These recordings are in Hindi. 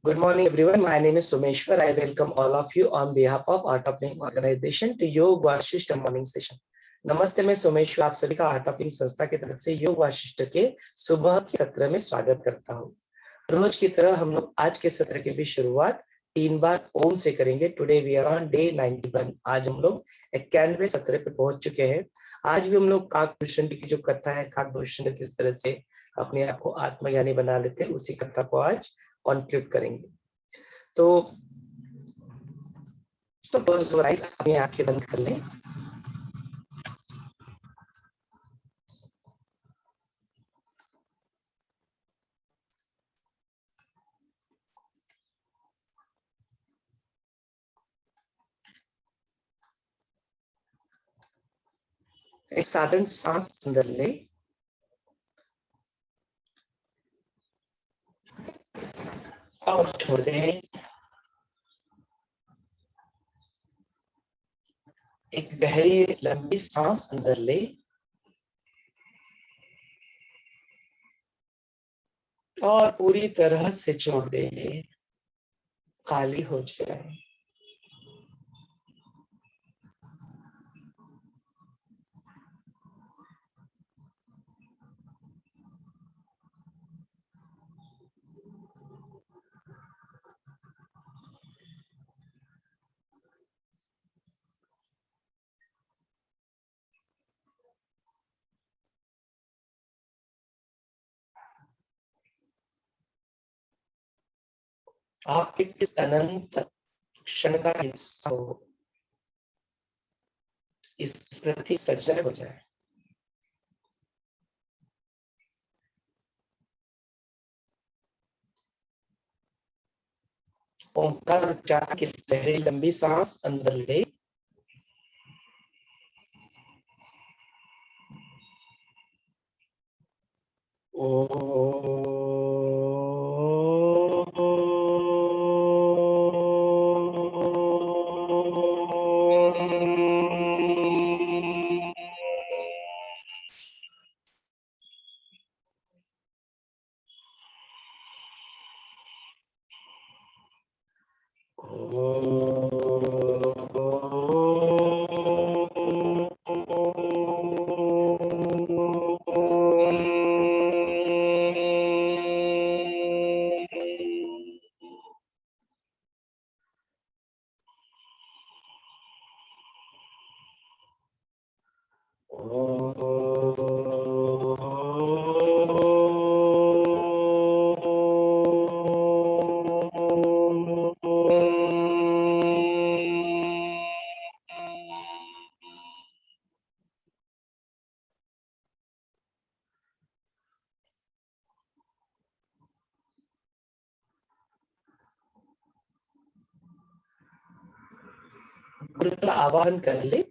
Good morning, everyone. My name is Someshwar. I welcome all of you on behalf of Art of Living Organization to योग वाशिष्ठ मॉर्निंग सेशन। नमस्ते, मैं सोमेश्वर आप सभी का आर्ट ऑफ लिविंग संस्था की तरफ से योग वाशिष्ठ के सुबह के सत्र में स्वागत करता हूँ। रोज की तरह हम लोग आज के सत्र की भी शुरुआत 3 बार ओम से करेंगे। Today we are on day 91। आज हम लोग 91वें सत्र पे पहुंच चुके हैं। आज भी हम लोग काकभूषण की जो कथा है, काकभूषण किस तरह से अपने आप को आत्मज्ञानी बना लेते हैं, उसी कथा को आज कंक्लूड करेंगे। तो अपनी आंखें बंद कर लें। एक साधारण सांस अंदर ले और छोड़ दें। एक गहरी लंबी सांस अंदर ले और पूरी तरह से छोड़ दें, खाली हो जाए। आप इस अनंत क्षण का हिस्सा हो, इस प्रति सजग हो जाए। ओंकार उच्चारण की गहरी लंबी सांस अंदर ले आवाहन कर ले।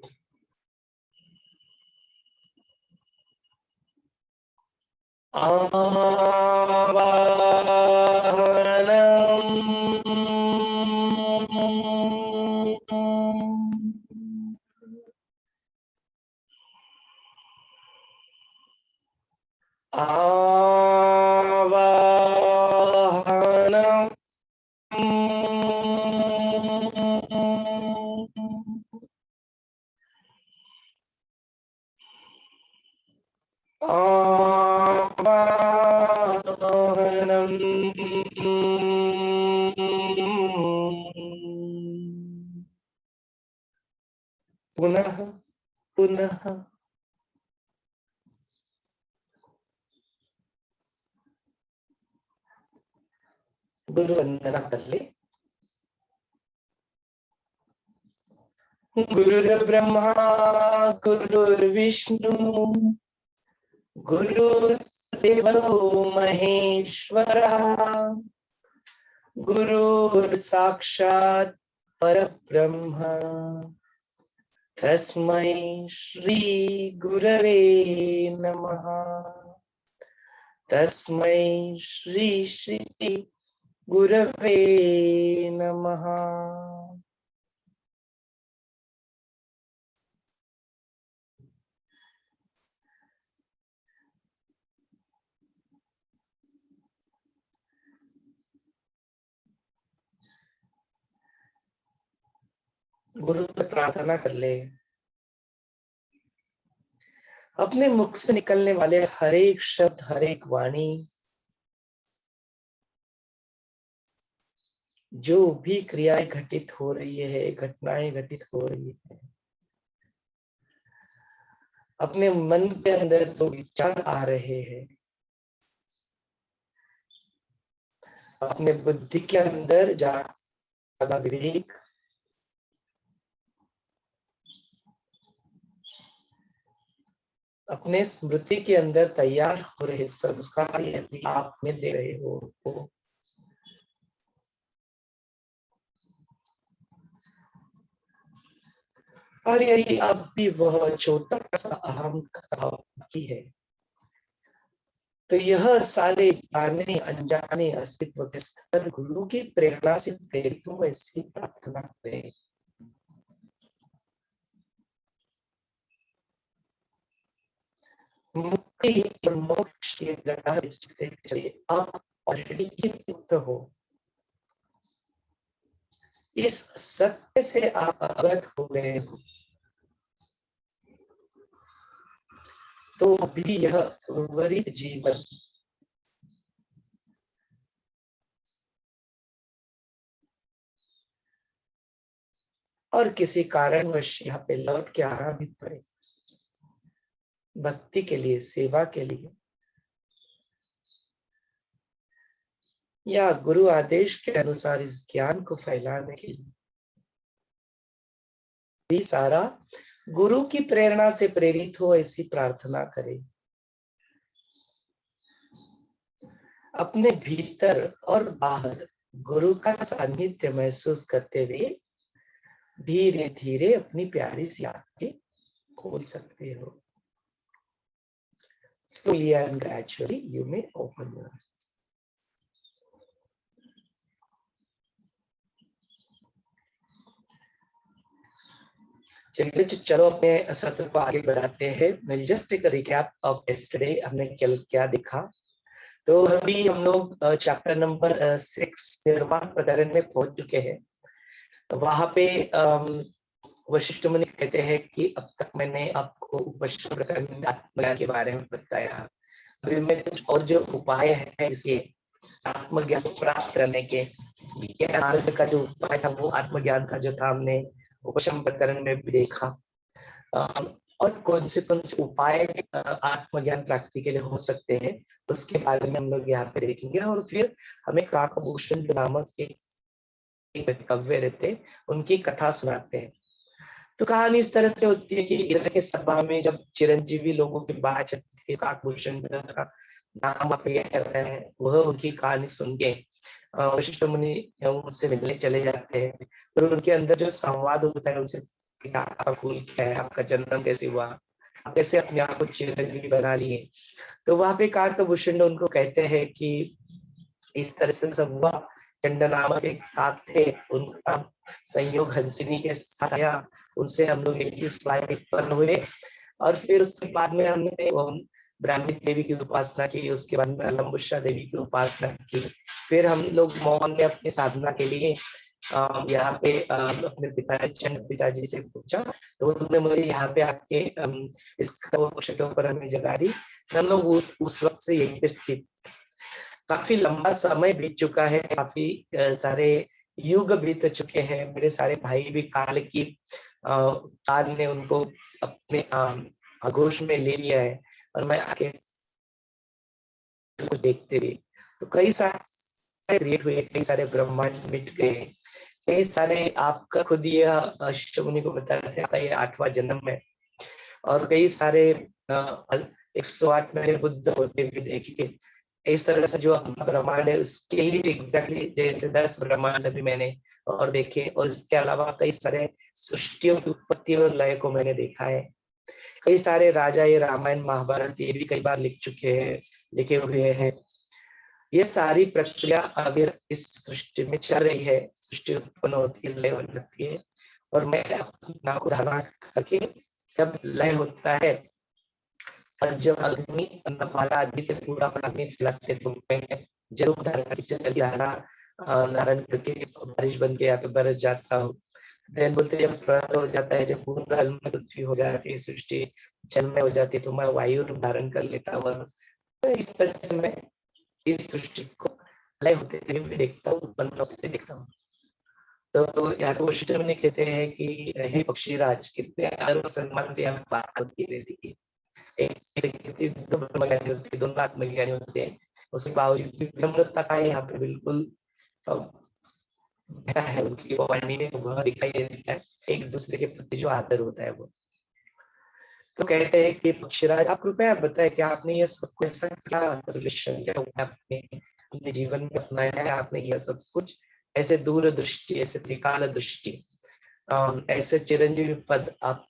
पुनः पुनः गुरु वंदना कर ले। गुरुर्ब्रह्मा गुरुर्विष्णु गुरुर्देवो महेश्वरः गुरुर्साक्षात् परब्रह्म तस्मै श्री गुरवे नमः। तस्मै श्री श्री गुरवे नमः। गुरु से प्रार्थना कर ले। अपने मुख से निकलने वाले हर एक शब्द, हर एक वाणी, जो भी क्रियाएं घटित हो रही है, घटनाएं घटित हो रही है, अपने मन के अंदर जो विचार आ रहे हैं, अपने बुद्धि के अंदर ज्यादा विवेक, अपने स्मृति के अंदर तैयार हो रहे संस्कार यदि आप में दे रहे हो तो और यही अब भी वह छोटा सा अहम बाकी है, तो यह सारे जाने अनजाने अस्तित्व के स्तर गुरु की प्रेरणा से प्रेरित हो, ऐसी प्रार्थना करें। मुक्ति और मोक्ष के जगह चलिए, आप ऑलरेडी मुक्त हो, इस सत्य से आप अवगत हो गए हो, तो भी यह उर्वरित जीवन और किसी कारणवश यहाँ पे लौट के आना भी पड़े, भक्ति के लिए, सेवा के लिए, या गुरु आदेश के अनुसार इस ज्ञान को फैलाने के लिए, भी सारा गुरु की प्रेरणा से प्रेरित हो, ऐसी प्रार्थना करें। अपने भीतर और बाहर गुरु का सानिध्य महसूस करते हुए धीरे धीरे अपनी प्यारी सी आंखें खोल सकते हो। Slowly and gradually you may open your eyes. चलिए चलो अपने सत्र को आगे बढ़ाते हैं। We'll just take a recap of yesterday, हमने कल क्या देखा। तो अभी हम लोग चैप्टर नंबर 6 निर्वाण प्रकरण में पहुंच चुके हैं। वहां पे वशिष्ठ मुनि कहते हैं कि अब तक मैंने आपको वशिष्ठ प्रकरण में आत्मज्ञान के बारे में बताया, अभी मैं कुछ और जो उपाय है इसे आत्मज्ञान प्राप्त करने के, मार्ग का जो उपाय था वो आत्मज्ञान का जो था हमने उपशम प्रकरण में भी देखा, और कौन से उपाय आत्मज्ञान प्राप्ति के लिए हो सकते हैं उसके बारे में हम लोग यहाँ पे देखेंगे। और फिर हमें काकभूषण नामक एक कव्य रहते, उनकी कथा सुनाते हैं। तो कहानी इस तरह से होती है कि इधर के सभा में जब चिरंजीवी लोगों की बात चलती है, काकभूषण का नाम आप ये कर रहे हैं, वह उनकी कहानी सुन के वशिष्ठ मुनि उनसे मिलने चले जाते हैं। तो उनके अंदर जो संवाद होता है उनसे, आपका कुल क्या है, आपका जन्म कैसे हुआ, आप कैसे अपने आप को चिरंजीवी बना लिए। तो वहां पे काकभूषण उनको कहते हैं कि इस तरह से सब हुआ। चंड नामक एक काक थे, उनका संयोग हंसिनी के साथ आया, उनसे हम लोग 21 उत्पन्न हुए, और फिर उसके बाद में हमने ब्राह्मी देवी की उपासना की, उसके बाद में अलम्बुषा देवी की उपासना की। फिर हम लोग मोहन ने अपनी साधना के लिए यहाँ पे अपने पिताजी से पूछा, तो उन्होंने मुझे यहाँ पे आके इसका के ऊपर हमें जगा दी। हम लोग उस वक्त से यहीं पे स्थित, काफी लंबा समय बीत चुका है, काफी सारे युग बीत चुके हैं, मेरे सारे भाई भी काल ने उनको अपने आगोश में ले लिया है, और मैं आके देखते हुए तो कई सारे क्रिएट हुए, कई सारे ब्रह्मांड मिट गए, कई सारे, आपका खुद ये शिष्य मुनि को बताया था ये 8वां जन्म है, और कई सारे 108 मैंने बुद्ध होते हुए देखे। इस तरह से जो अपना ब्रह्मांड है उसके ही एग्जैक्टली जैसे 10 ब्रह्मांड भी मैंने और देखे, और इसके अलावा कई सारे सृष्टियों की उत्पत्ति और लय को मैंने देखा है। कई सारे राजा ये रामायण महाभारत ये भी कई बार लिखे हुए हैं। ये सारी प्रक्रिया अभी इस सृष्टि में चल रही है, सृष्टि उत्पन्न होती है, लय होती है, और मैं अपना को धारणा करके जब लय होता है और जब अग्नि वाला आदित्य पूरा अग्नि फैलाते तो मैं जरूर धारण करके धारण करके बारिश बन के यहाँ पे बरस जाता हूँ। देन बोलते जब प्रलय हो जाता है, जब पूर्ण जल में पृथ्वी हो जाती है, सृष्टि जल में हो जाती है, तो मैं वायु रूप धारण कर लेता हूँ। तो इस तरह से मैं इस सृष्टि को लय होते हुए भी देखता हूँ, उत्पन्न होते देखता हूँ। तो यहाँ पे वशिष्ठ मुनि कहते हैं कि हे पक्षीराज, कितने आदर और सम्मान से यहाँ बात होती रहती है। एक कितनी दो ब्रह्मज्ञानी होती है, दोनों आत्मज्ञानी होते हैं, उसके बावजूद भी विनम्रता का यहाँ पे बिल्कुल क्या है, उनकी वाणी में वह दिखाई देता है, एक दूसरे के प्रति जो आदर होता है वो। तो कहते हैं कि पक्षीराज, आप कृपया बताएं क्या आपने ये सब कुछ ऐसा क्या सोल्यूशन क्या आपने अपने जीवन में अपनाया है, आपने यह सब कुछ ऐसे दूरदृष्टि, ऐसे त्रिकाल दृष्टि, ऐसे चिरंजीवी पद आप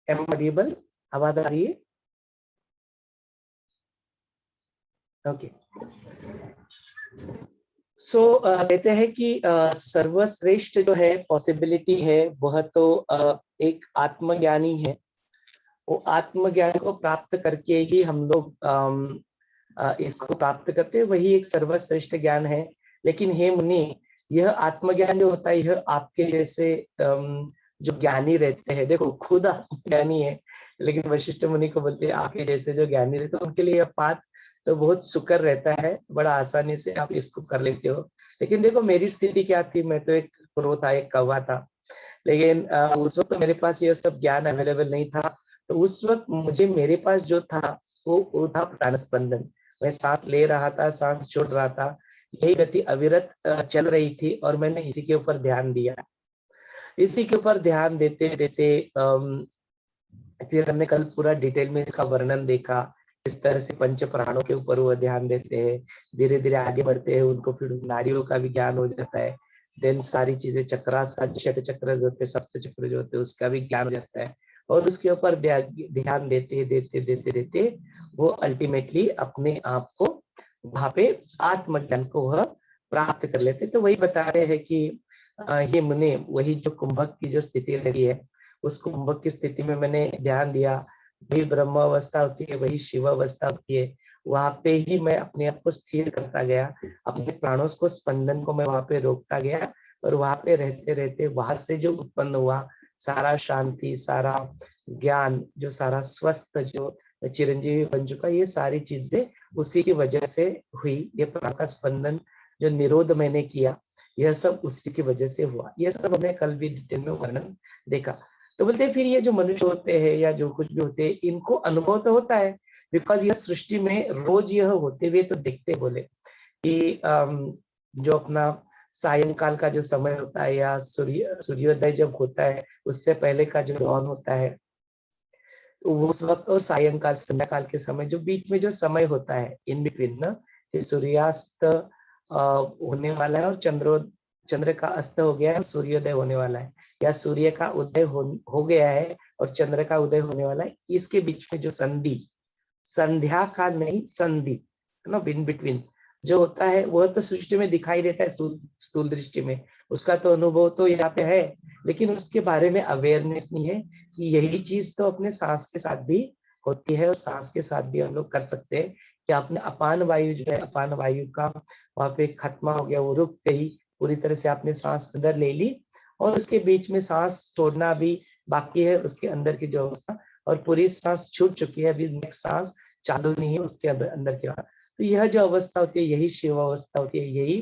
एम्बेडेबल आवाज आ रही है? ओके। कहते हैं कि सर्वश्रेष्ठ जो है पॉसिबिलिटी है वह तो एक आत्मज्ञानी है। वो आत्मज्ञान को प्राप्त करके ही हम लोग इसको प्राप्त करते हैं, वही एक सर्वश्रेष्ठ ज्ञान है। लेकिन हे मुनि, यह आत्मज्ञान जो होता है, यह आपके जैसे जो ज्ञानी रहते हैं, देखो खुद ज्ञानी है, लेकिन वशिष्ठ मुनि को बोलते हैं आपके जैसे जो ज्ञानी रहते हैं, उनके लिए यह पाठ तो बहुत सुकर रहता है, बड़ा आसानी से आप इसको कर लेते हो। लेकिन देखो मेरी स्थिति क्या थी, मैं तो एक क्रो था, एक कौवा था। लेकिन उस वक्त तो मेरे पास यह सब ज्ञान अवेलेबल नहीं था। तो उस वक्त मुझे, मेरे पास जो था वो था प्राण स्पंदन। मैं सांस ले रहा था, सांस छोड़ रहा था, यही गति अविरत चल रही थी, और मैंने इसी के ऊपर ध्यान दिया। इसी के ऊपर ध्यान देते देते फिर हमने कल पूरा डिटेल में इसका वर्णन देखा, इस तरह से पंच प्राणों के ऊपर वो ध्यान देते हैं, धीरे धीरे आगे बढ़ते हैं, उनको फिर नाड़ियों का भी ज्ञान हो जाता है। देन सारी चीजें चक्रा, षट चक्र जो होते हैं, सप्त चक्र जो होते हैं, उसका भी ज्ञान हो जाता है। और उसके ऊपर ध्यान देते देते देते देते वो अल्टीमेटली अपने आप को वहां पे आत्मज्ञान को वह प्राप्त कर लेते। तो वही बता रहे हैं कि ये मुने, वही जो कुंभक की जो स्थिति रही है, उस कुंभक की स्थिति में मैंने ध्यान दिया, वही ब्रह्म अवस्था होती है, वही शिव अवस्था होती है। वहां पे ही मैं अपने आप को स्थिर करता गया, अपने प्राणों को, स्पंदन को मैं वहां पे रोकता गया, और वहां पे रहते रहते वहां से जो उत्पन्न हुआ सारा शांति, सारा ज्ञान, जो सारा स्वस्थ, जो चिरंजीवी बन चुका, ये सारी चीजें उसी की वजह से हुई। ये प्राण का स्पंदन जो निरोध मैंने किया, यह सब उसी की वजह से हुआ। यह सब हमने कल भी डिटेल में वर्णन देखा। तो बोलते हैं फिर ये जो मनुष्य होते हैं या जो कुछ भी होते हैं, इनको अनुभव तो होता है, बिकॉज यह सृष्टि में रोज यह होते हुए तो दिखते। बोले कि जो अपना सायंकाल का जो समय होता है, या सूर्योदय जब होता है, उससे पहले का जो डॉन होता है, उस वक्त और सायंकाल संध्या काल के समय जो बीच में जो समय होता है इन बिटवीन ना, कि सूर्यास्त होने वाला है और चंद्र का अस्त हो गया है और सूर्योदय होने वाला है, या सूर्य का उदय हो गया है और चंद्र का उदय होने वाला है, इसके बीच में जो संधि, संध्या काल नहीं संधि है ना, इन बिटवीन जो होता है वह तो सृष्टि में दिखाई देता है स्थूल दृष्टि में, उसका तो अनुभव तो यहाँ पे है, लेकिन उसके बारे में अवेयरनेस नहीं है कि यही चीज तो अपने सांस के साथ भी होती है और सांस के साथ भी हम लोग कर सकते हैं कि आपने अपान वायु जो है, अपान वायु का वहां पे खत्मा हो गया, वो रुक गई पूरी तरह से, आपने सांस अंदर ले ली और उसके बीच में सांस छोड़ना भी बाकी है, उसके अंदर की जो अवस्था, और पूरी सांस छूट चुकी है, अभी नेक्स्ट सांस चालू नहीं है उसके अंदर की। तो यह जो अवस्था होती है यही शिव अवस्था होती है, यही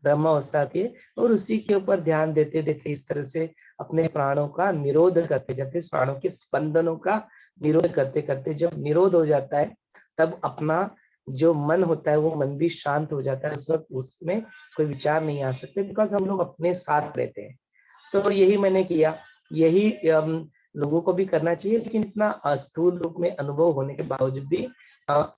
ब्रह्म अवस्था होती है, और उसी के ऊपर ध्यान देते देते इस तरह से अपने प्राणों का निरोध करते जाते, प्राणों के स्पंदनों का निरोध करते करते जब निरोध हो जाता है तब अपना जो मन होता है वो मन भी शांत हो जाता है, उस वक्त उसमें कोई विचार नहीं आ सकते, बिकॉज हम लोग अपने साथ रहते हैं। तो यही मैंने किया, यही लोगों को भी करना चाहिए, लेकिन इतना स्थूल रूप में अनुभव होने के बावजूद भी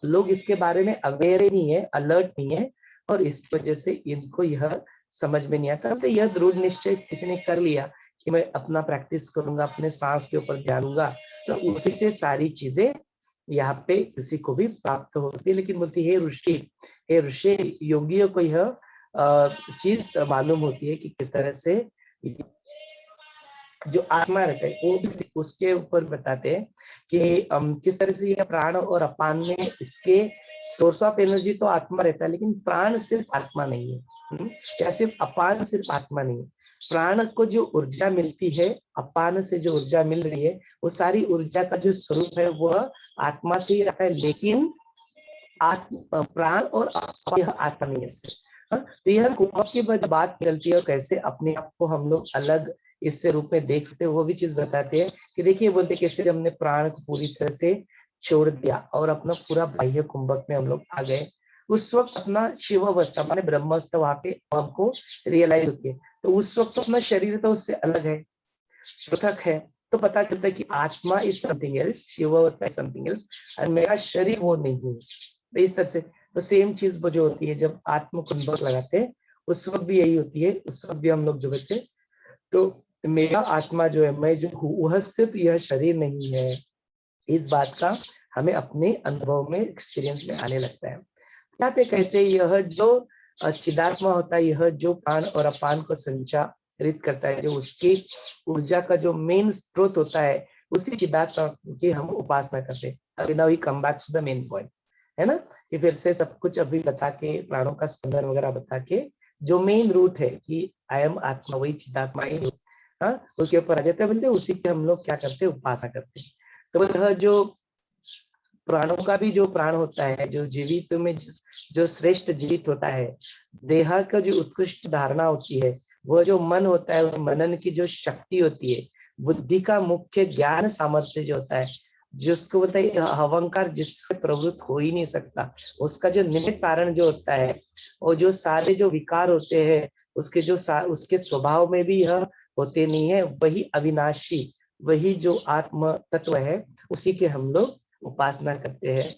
लोग इसके बारे में अवेयर नहीं है, अलर्ट नहीं है, और इस वजह से इनको यह समझ में नहीं आता। तो यह दृढ़ निश्चय किसी ने कर लिया कि मैं अपना प्रैक्टिस करूंगा, अपने सांस के ऊपर ध्यान दूंगा, तो उसी से सारी चीजें यहाँ पे किसी को भी प्राप्त हो सकती है। लेकिन बोलती है हे ऋषि, योगियों को यह चीज मालूम होती है कि किस तरह से जो आत्मा रहता है वो उसके ऊपर बताते हैं कि किस तरह से यह प्राण और अपान में इसके सोर्स ऑफ एनर्जी तो आत्मा रहता है, लेकिन प्राण सिर्फ आत्मा नहीं है, या सिर्फ अपान सिर्फ आत्मा नहीं है। प्राण को जो ऊर्जा मिलती है, अपान से जो ऊर्जा मिल रही है, वो सारी ऊर्जा का जो स्वरूप है वह आत्मा से ही रहता है, लेकिन प्राण और यह आत्मा नहीं है। तो यह कुंभ की बात निकलती है, और कैसे अपने आप को हम लोग अलग इससे रूप में देख सकते हैं, वो भी चीज बताते हैं कि देखिए, बोलते कैसे हमने प्राण को पूरी तरह से छोड़ दिया और अपना पूरा बाह्य कुंभक में हम लोग आ गए, उस वक्त अपना शिव अवस्था माने ब्रह्मावस्था वहां पे हमको रियलाइज होती है। तो उस वक्त अपना शरीर तो उससे अलग है, पृथक है, तो पता चलता है कि आत्मा इज समथिंग एल्स, शिव अवस्था इज समथिंग एल्स, और मेरा शरीर वो नहीं है। तो इस तरह से तो सेम चीज वो जो होती है जब आत्म कुंभक लगाते हैं उस वक्त भी यही होती है, उस वक्त भी हम लोग जो बच्चे, तो मेरा आत्मा जो है, मैं जो हूँ वह सिर्फ यह शरीर नहीं है, इस बात का हमें अपने अनुभव में, एक्सपीरियंस में आने लगता है। यहाँ पे कहते हैं यह जो चिदात्मा होता है, यह जो प्राण और अपान को संचारित करता है, जो उसकी ऊर्जा का जो मेन स्रोत होता है, उसी चिदात्मा की हम उपासना करते हैं। अभी now we come back to the main point, है ना, कि फिर से सब कुछ अभी बता के, प्राणों का स्पंदन वगैरह बता के, जो मेन रूट है कि आई एम आत्मा, वही चिदात्मा ही, हाँ, उसके ऊपर आ जाते हैं, बोलते उसी के हम लोग क्या करते हैं, उपासना करते हैं। तो यह जो प्राणों का भी जो प्राण होता है, जो जीवित में जो श्रेष्ठ जीवित होता है, देह का जो उत्कृष्ट धारणा होती है, वो जो मन होता है, मनन की जो शक्ति होती है, बुद्धि का मुख्य ज्ञान सामर्थ्य जो होता है, जिसको बोलते हैं अहंकार, जिससे प्रवृत्त हो ही नहीं सकता, उसका जो निमित्त कारण जो होता है, और जो सारे जो विकार होते हैं उसके जो उसके स्वभाव में भी यह होते नहीं है, वही अविनाशी, वही जो आत्म तत्व है, उसी के हम लोग उपासना करते हैं।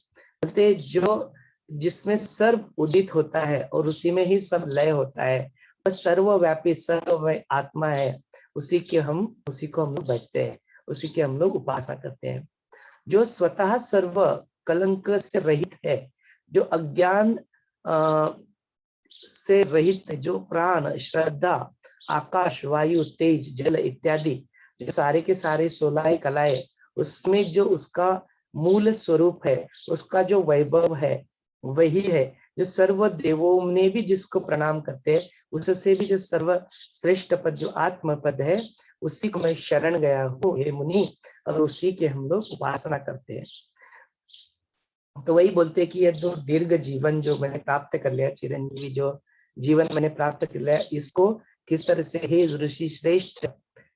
बोलते जो जिसमें सर्व उदित होता है और उसी में ही सब लय होता है, वह सर्वव्यापी सर्वमय आत्मा है, उसी को हम लोग बचते हैं, उसी के हम लोग उपासना करते हैं। जो स्वतः सर्व कलंक से रहित है, जो अज्ञान से रहित है, जो प्राण, श्रद्धा, आकाश, वायु, तेज, जल इत्यादि जो सारे के सारे 16 कलाएं, उसमें जो उसका मूल स्वरूप है, उसका जो वैभव है, वही है जो सर्व देवों ने भी जिसको प्रणाम करते हैं, उससे भी जो सर्व श्रेष्ठ पद जो आत्म पद है, उसी को मैं शरण गया हूँ हे मुनि, और उसी के हम लोग उपासना करते हैं। तो वही बोलते हैं कि ये जो दीर्घ जीवन जो मैंने प्राप्त कर लिया, चिरंजीवी जो जीवन मैंने प्राप्त कर लिया, इसको किस तरह से हे ऋषि श्रेष्ठ,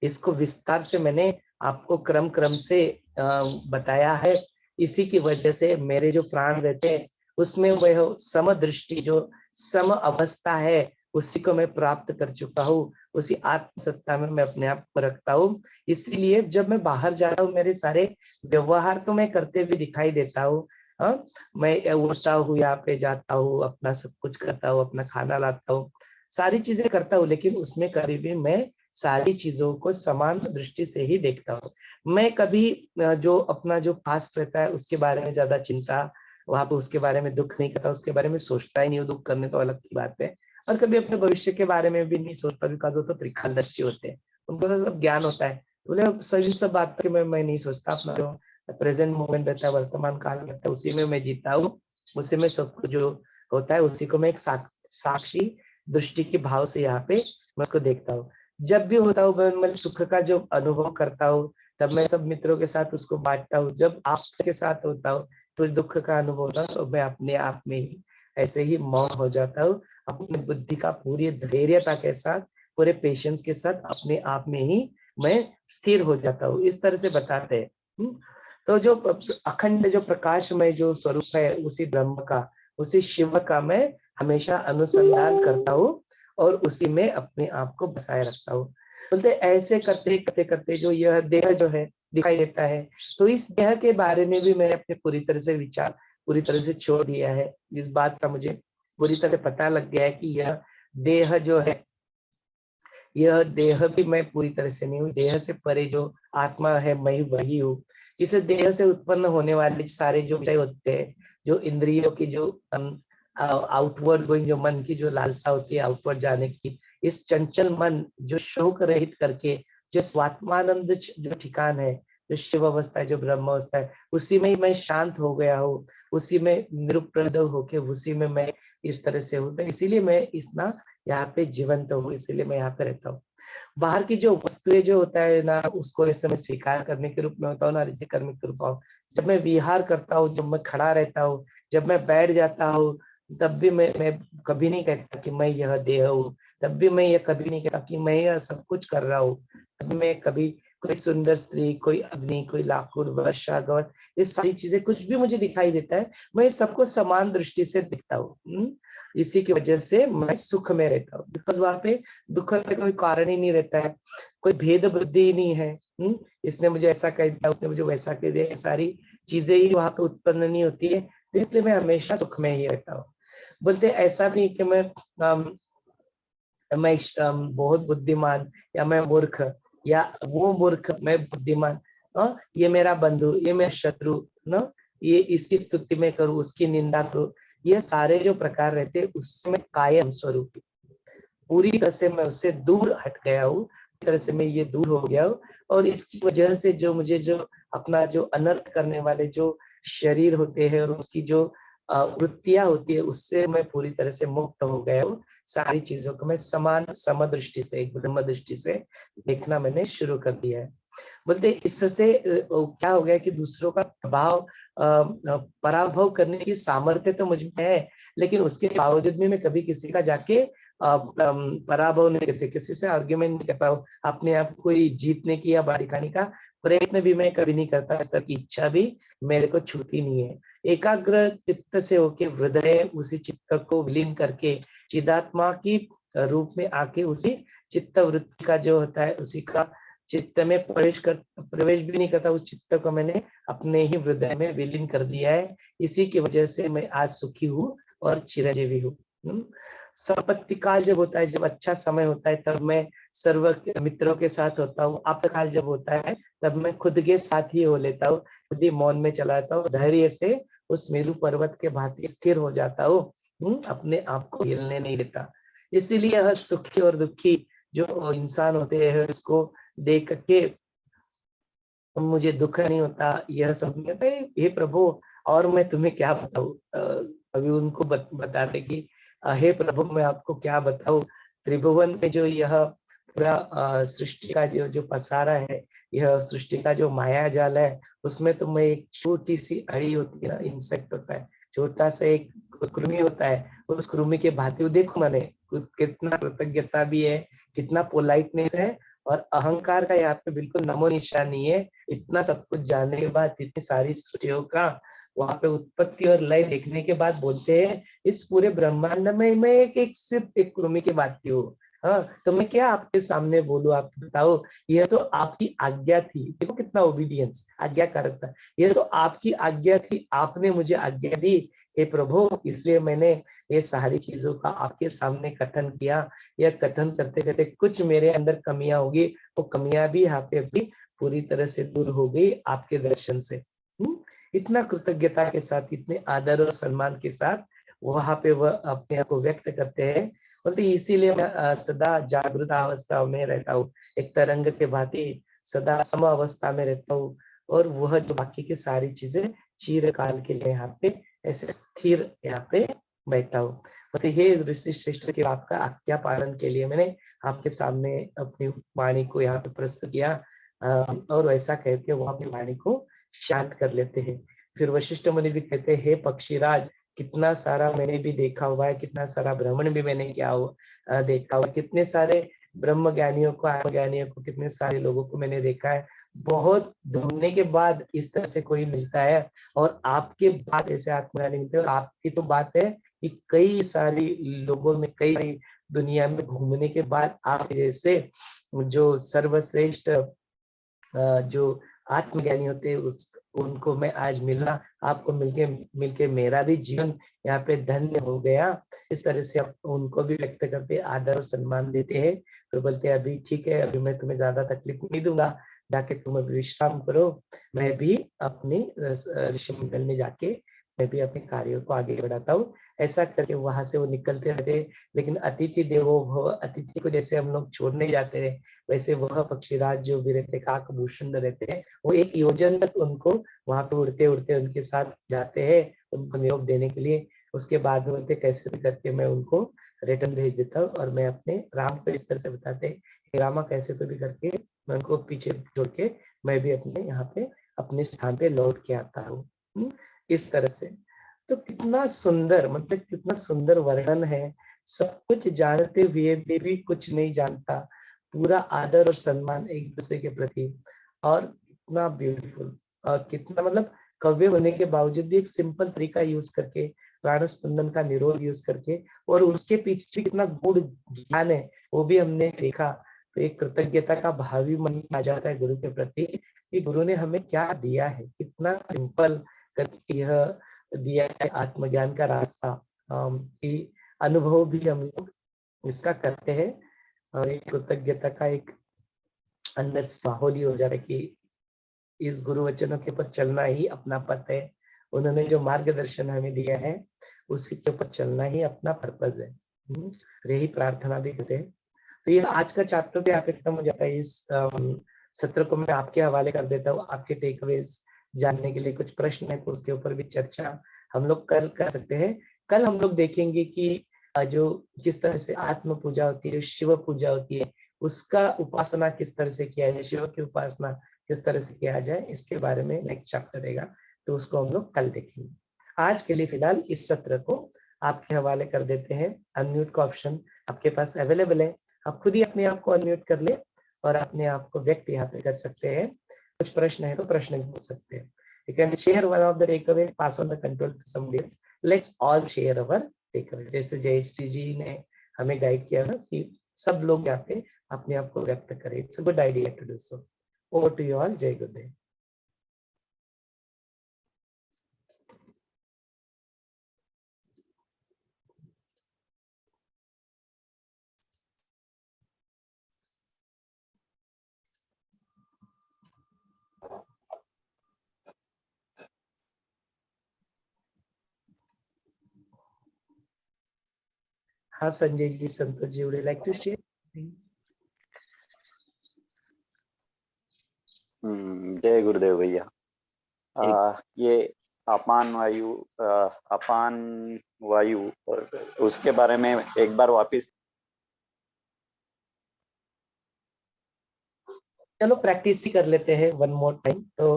इसको विस्तार से मैंने आपको क्रम क्रम से बताया है। इसी की वजह से मेरे जो प्राण रहते हैं उसमें वह समदृष्टि, जो सम अवस्था है, उसी को मैं प्राप्त कर चुका हूँ, उसी आत्मसत्ता में मैं अपने आप को रखता हूँ। इसीलिए जब मैं बाहर जाता हूँ, मेरे सारे व्यवहार तो मैं करते हुए दिखाई देता हूँ। हाँ, मैं उठता हूँ, यहाँ पे जाता हूँ, अपना सब कुछ करता हूँ, अपना खाना लाता हूँ, सारी चीजें करता हूँ, लेकिन उसमें कभी भी मैं सारी चीजों को समान दृष्टि से ही देखता हूँ। मैं कभी जो अपना जो पास्ट रहता है उसके बारे में ज्यादा चिंता, वहां पे उसके बारे में दुख नहीं करता, उसके बारे में सोचता ही नहीं हूँ। दुख करने तो अलग की बात है। और कभी अपने भविष्य के बारे में भी नहीं सोचता, बिकॉज वो तो त्रिकालदर्शी होते हैं, उनको तो सब ज्ञान होता है। बोले सब इन सब बात पे मैं नहीं सोचता। अपना जो प्रेजेंट मोमेंट रहता है, वर्तमान काल रहता है, उसी में मैं जीता हूँ। उसी में सब कुछ जो होता है उसी को मैं एक साक्षी दृष्टि के भाव से यहाँ पे मैं उसको देखता हूँ। जब भी होता हूँ मैं सुख का जो अनुभव करता हूँ, तब मैं सब मित्रों के साथ उसको बांटता हूँ। जब आपके साथ होता हूँ तो दुख का अनुभव होता है, तो मैं अपने आप में ही ऐसे ही मौन हो जाता हूँ। अपनी बुद्धि का पूरी धैर्यता के साथ, पूरे पेशेंस के साथ अपने आप में ही मैं स्थिर हो जाता हूँ। इस तरह से बताते हैं। तो जो अखंड जो प्रकाशमय जो स्वरूप है, उसी ब्रह्म का, उसी शिव का मैं हमेशा अनुसंधान करता हूँ और उसी में अपने आप को बसाए रखता हूँ। बोलते ऐसे करते करते करते जो यह देह जो है दिखाई देता है, तो इस देह के बारे में भी मैंने अपने पूरी तरह से विचार पूरी तरह से छोड़ दिया है। इस बात का मुझे पूरी तरह से पता लग गया है कि यह देह जो है, यह देह भी मैं पूरी तरह से नहीं हूँ। देह से परे जो आत्मा है, मैं वही हूँ। इस देह से उत्पन्न होने वाले सारे जो विषय होते हैं, जो इंद्रियों की जो आउटवर्ड गोइंग, जो मन की जो लालसा होती है आउटवर्ड जाने की, इस चंचल मन जो शोक रहित करके जो स्वात्मानंद जो ठिकान है, जो शिव अवस्था है, जो ब्रह्म अवस्था है, उसी में ही मैं शांत हो गया हूँ। उसी में निरुप्रद होके उसी में मैं इस तरह से हूँ। तो इसीलिए मैं इतना यहाँ पे जीवंत हूँ, इसीलिए मैं यहाँ पे रहता हूँ। बाहर की जो वस्तुएं जो होता है ना, उसको इस समय स्वीकार करने के रूप में होता हूँ ना, कर्म के रूप में। जब मैं विहार करता हूँ, जब मैं खड़ा रहता हूँ, जब मैं बैठ जाता हूँ, तब भी मैं कभी नहीं कहता कि मैं यह देह हूँ। तब भी मैं ये कभी नहीं कहता कि मैं यह सब कुछ कर रहा हूँ। तब मैं कभी कोई सुंदर स्त्री, कोई अग्नि, कोई लाखों वर्षा गौर, ये सारी चीजें कुछ भी मुझे दिखाई देता है, मैं सबको समान दृष्टि से दिखता हूँ। इसी की वजह से मैं सुख में रहता हूँ, बिकॉज वहां पे दुख का कोई कारण ही नहीं रहता है, कोई भेद बुद्धि ही नहीं है। इसने मुझे ऐसा कह दिया, उसने मुझे वैसा कह दिया, सारी चीजें ही वहां पे उत्पन्न नहीं होती है। तो इसलिए मैं हमेशा सुख में ही रहता हूँ। बोलते ऐसा नहीं कि मैं बहुत बुद्धिमान या मैं मूर्ख, या वो मूर्ख मैं बुद्धिमान, ये मेरा बंधु, ये मेरा शत्रु ना, ये इसकी स्तुति में करूँ, उसकी निंदा करूँ, ये सारे जो प्रकार रहते हैं उसमें कायम स्वरूप पूरी तरह से मैं उससे दूर हट गया हूँ। पूरी तरह से मैं ये दूर हो गया हूँ। और इसकी वजह से जो मुझे जो अपना जो अनर्थ करने वाले जो शरीर होते हैं और उसकी जो वृत्तियां होती है, उससे मैं पूरी तरह से मुक्त हो गया हूँ। सारी चीजों को मैं समान समदृष्टि से, एक ब्रह्म दृष्टि से देखना मैंने शुरू कर दिया है। बोलते इससे क्या हो गया कि दूसरों का प्रभाव पराभव करने की सामर्थ्य तो मुझ में है, लेकिन उसके बावजूद भी मैं कभी किसी का जाके पराभव नहीं करते, किसी से आर्ग्यूमेंट नहीं करता हूँ। अपने आप को जीतने की या बात दिखाने का प्रयत्न भी मैं कभी नहीं करता। इस तरह की इच्छा भी मेरे को छूती नहीं है। एकाग्र चित्त से होके हृदय उसी चित्त को विलीन करके चिदात्मा की रूप में आके उसी चित्त वृत्ति का जो होता है उसी का चित्त में प्रवेश भी नहीं करता। उस चित्त को मैंने अपने ही हृदय में विलीन कर दिया है। इसी की वजह से मैं आज सुखी हूँ और चिरंजीवी हूँ। संपत्ति काल जब होता है, जब अच्छा समय होता है, तब मैं सर्व मित्रों के साथ होता हूँ। आपातकाल जब होता है तब मैं खुद के साथ ही हो लेता हूँ, खुद ही मौन में चला जाता हूँ, धैर्य से उस मेरु पर्वत के भांति स्थिर हो जाता हूँ, अपने आप को हिलने नहीं देता। इसीलिए यह सुखी और दुखी जो इंसान होते हैं उसको देख के मुझे दुख नहीं होता। यह सब हे प्रभु, और मैं तुम्हें क्या बताऊं। अभी उनको बताते कि हे प्रभु मैं आपको क्या बताऊं, त्रिभुवन में जो यह पूरा सृष्टि का जो जो पसारा है, यह सृष्टि का जो माया जाल है, उसमें तो मैं एक छोटी सी अड़ी होती है ना, इंसेक्ट होता है, छोटा सा एक कृमि होता है, उस कृमि के भांति देखो मैंने कितना कृतज्ञता भी है, कितना पोलाइटनेस है, और अहंकार का यहाँ पे बिल्कुल नमो निशान नहीं है। इतना सब कुछ जानने के बाद, इतनी सारी सृष्टियों का वहां पे उत्पत्ति और लय देखने के बाद बोलते हैं इस पूरे ब्रह्मांड में मैं एक सिर्फ एक कृमि की बात हूँ। हाँ, तो मैं क्या आपके सामने बोलूं, आप बताओ। यह तो आपकी आज्ञा थी, देखो कितना ओबीडियंस, आज्ञाकारकता। यह तो आपकी आज्ञा थी, आपने मुझे आज्ञा दी हे प्रभु, इसलिए मैंने ये सारी चीजों का आपके सामने कथन किया। यह कथन करते करते कुछ मेरे अंदर कमियां होगी, वो कमियां भी यहाँ पे अभी पूरी तरह से दूर हो गई आपके दर्शन से। इतना कृतज्ञता के साथ, इतने आदर और सम्मान के साथ वहां पे वह अपने आप को व्यक्त करते हैं। बोलते इसीलिए मैं सदा जागृत अवस्था में रहता हूँ, एक तरंग के भांति सदा सम अवस्था में रहता हूँ। और वह जो बाकी की सारी चीजें चिरकाल के लिए यहाँ पे ऐसे स्थिर यहाँ पे बैठा हूँ। मतलब ये ऋषि श्रेष्ठ के आपका आज्ञा पालन के लिए मैंने आपके सामने अपनी वाणी को यहाँ पे प्रस्तुत किया। और वैसा कहते वो अपनी वाणी को शांत कर लेते हैं। फिर वशिष्ठ मुनि भी कहते हैं हे पक्षीराज, कितना सारा मैंने भी देखा हुआ है, कितना सारा भ्रमण भी मैंने किया हुआ देखा हुआ, कितने सारे ब्रह्म ज्ञानियों को, आत्मज्ञानियों को, कितने सारे लोगों को मैंने देखा है। बहुत ढूंढने के बाद इस तरह से कोई मिलता है, और आपके बाद ऐसे आत्मज्ञानी मिलते हैं। और आपकी तो बात है कि कई सारी लोगों में, कई सारी दुनिया में घूमने के बाद आप जैसे जो सर्वश्रेष्ठ जो आत्मज्ञानी होते हैं उस उनको मैं आज मिलना, आपको मिलके मिलके मेरा भी जीवन यहाँ पे धन्य हो गया। इस तरह से आप उनको भी व्यक्त करते, आदर और सम्मान देते हैं। तो बोलते हैं अभी ठीक है, अभी मैं तुम्हें ज्यादा तकलीफ नहीं दूंगा, जाके तुम अभी विश्राम करो, मैं भी अपनी ऋषि मंडल में जाके मैं भी अपने कार्यों को आगे बढ़ाता हूँ। ऐसा करके वहां से वो निकलते रहते। लेकिन अतिथि देवो भव, अतिथि को जैसे हम लोग छोड़ने जाते हैं, वैसे वह पक्षीराज जो भी रहते, काकभूषण रहते हैं, वो एक योजन तक उनको वहां पे उड़ते उड़ते उनके साथ जाते हैं, उनको नियोग देने के लिए। उसके बाद में बोलते कैसे भी करके मैं उनको रिटर्न भेज देता हूँ। और मैं अपने राम को इस तरह से बताते हैं, रामा कैसे तो भी करके मैं उनको पीछे छोड़ के मैं भी अपने यहाँ पे अपने स्थान पे लौट के आता हूँ। इस तरह से तो कितना सुंदर, मतलब कितना सुंदर वर्णन है। सब कुछ जानते हुए भी कुछ नहीं जानता, पूरा आदर और सम्मान एक दूसरे के प्रति। और कितना ब्यूटीफुल, और कितना मतलब कव्य होने के बावजूद भी एक सिंपल तरीका यूज करके, प्राण स्पंदन का निरोध यूज करके, और उसके पीछे कितना गूढ़ ज्ञान है वो भी हमने देखा। तो एक कृतज्ञता का भाव भी मन में आ जाता है गुरु के प्रति, कि गुरु ने हमें क्या दिया है, कितना सिंपल करके यह दिया है आत्मज्ञान का रास्ता। कि अनुभव भी हम लोग इसका करते हैं। और एक कृतज्ञता का एक अंदर से माहौल ही हो जा रहा है कि इस गुरु वचनों के ऊपर चलना ही अपना पथ है। उन्होंने जो मार्गदर्शन हमें दिया है उसी के ऊपर चलना ही अपना पर्पज है। यही प्रार्थना भी करते हैं। तो ये आज का चैप्टर भी आप खत्म हो जाता है। इस सत्र को मैं आपके हवाले कर देता हूँ। आपके टेकअवेज जानने के लिए कुछ प्रश्न है तो उसके ऊपर भी चर्चा हम लोग कल कर सकते हैं। कल हम लोग देखेंगे कि जो किस तरह से आत्म पूजा होती है, शिव पूजा होती है, उसका उपासना किस तरह से किया जाए, शिव की उपासना किस तरह से किया जाए, इसके बारे में नेक्स्ट चैप्टर रहेगा। तो उसको हम लोग कल देखेंगे। आज के लिए फिलहाल इस सत्र को आपके हवाले कर देते हैं। अनम्यूट का ऑप्शन आपके पास अवेलेबल है, आप खुद ही अपने आप को अनम्यूट कर ले और अपने आप को व्यक्त यहाँ पे कर सकते हैं। कुछ प्रश्न है तो प्रश्न भी पूछ सकते हैं। You can share one of the takeaway, pass on the control to somebody else. Let's all share our takeaway. जैसे जयश्री जी ने हमें गाइड किया ना कि सब लोग यहाँ पे अपने आप को व्यक्त करें। It's a good idea to do so. Over to you all. जय गुरुदेव। हाँ Sanjay ji, Santosh ji, would you like to share? जय गुरुदेव भैया। ये अपान वायु और उसके बारे में एक बार वापिस। चलो प्रैक्टिस ही कर लेते हैं वन मोर टाइम, तो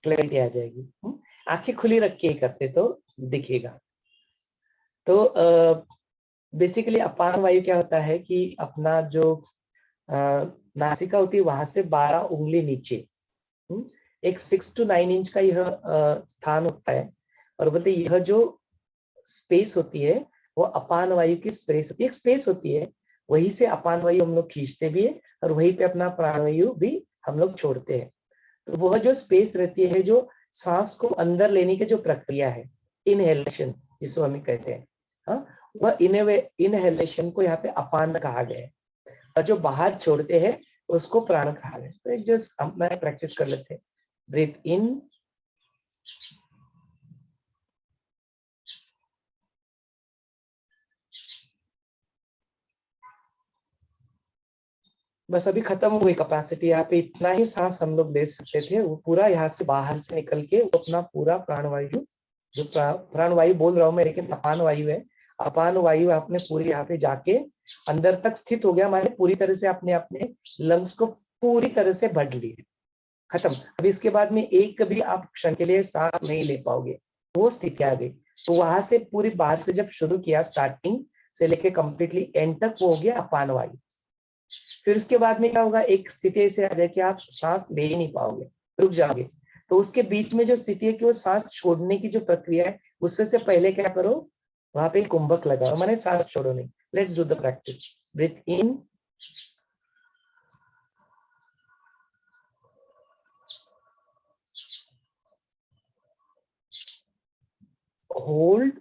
क्लैरिटी आ जाएगी। आंखें खुली रख के ही करते तो दिखेगा। तो बेसिकली अपान वायु क्या होता है कि अपना जो नासिका होती है वहां से 12 उंगली नीचे, एक 6 to 9 इंच का यह स्थान होता है। और बोलते यह जो स्पेस होती है वो अपान वायु की स्पेस होती है, एक स्पेस होती है, वहीं से अपान वायु हम लोग खींचते भी है और वहीं पे अपना प्राण वायु भी हम लोग छोड़ते हैं। तो वह जो स्पेस रहती है, जो सांस को अंदर लेने की जो प्रक्रिया है, इनहेलेशन जिसको हम कहते हैं, हाँ, वह इनहेलेशन को यहाँ पे अपान कहा गया है, और जो बाहर छोड़ते हैं उसको प्राण कहा गया है। तो एक जस्ट हम प्रैक्टिस कर लेते हैं। ब्रीथ इन, बस अभी खत्म हो गई कैपेसिटी, यहाँ पे इतना ही सांस हम लोग ले सकते थे, वो पूरा यहाँ से बाहर से निकल के वो अपना पूरा प्राणवायु, जो प्राणवायु बोल रहा हूँ मैं लेकिन अपान वायु है, अपान वायु आपने पूरी यहाँ पे जाके अंदर तक स्थित हो गया, हमारे पूरी तरह से आपने अपने लंग्स को पूरी तरह से भर लिए, खत्म। अभी इसके बाद में एक भी आप क्षण के लिए सांस नहीं ले पाओगे, वो स्थिति आ गई। तो वहां से पूरी बाहर से जब शुरू किया, स्टार्टिंग से लेके कंप्लीटली एंड तक वो हो गया अपान वायु। फिर उसके बाद में क्या होगा, एक स्थिति ऐसे आ जाए कि आप सांस ले ही नहीं पाओगे, रुक जाओगे। तो उसके बीच में जो स्थिति है कि वो सांस छोड़ने की जो प्रक्रिया है, उससे से पहले क्या करो, वहां पे कुंभक लगाओ, माने सांस छोड़ो नहीं। Let's do the practice. Breathe in, hold,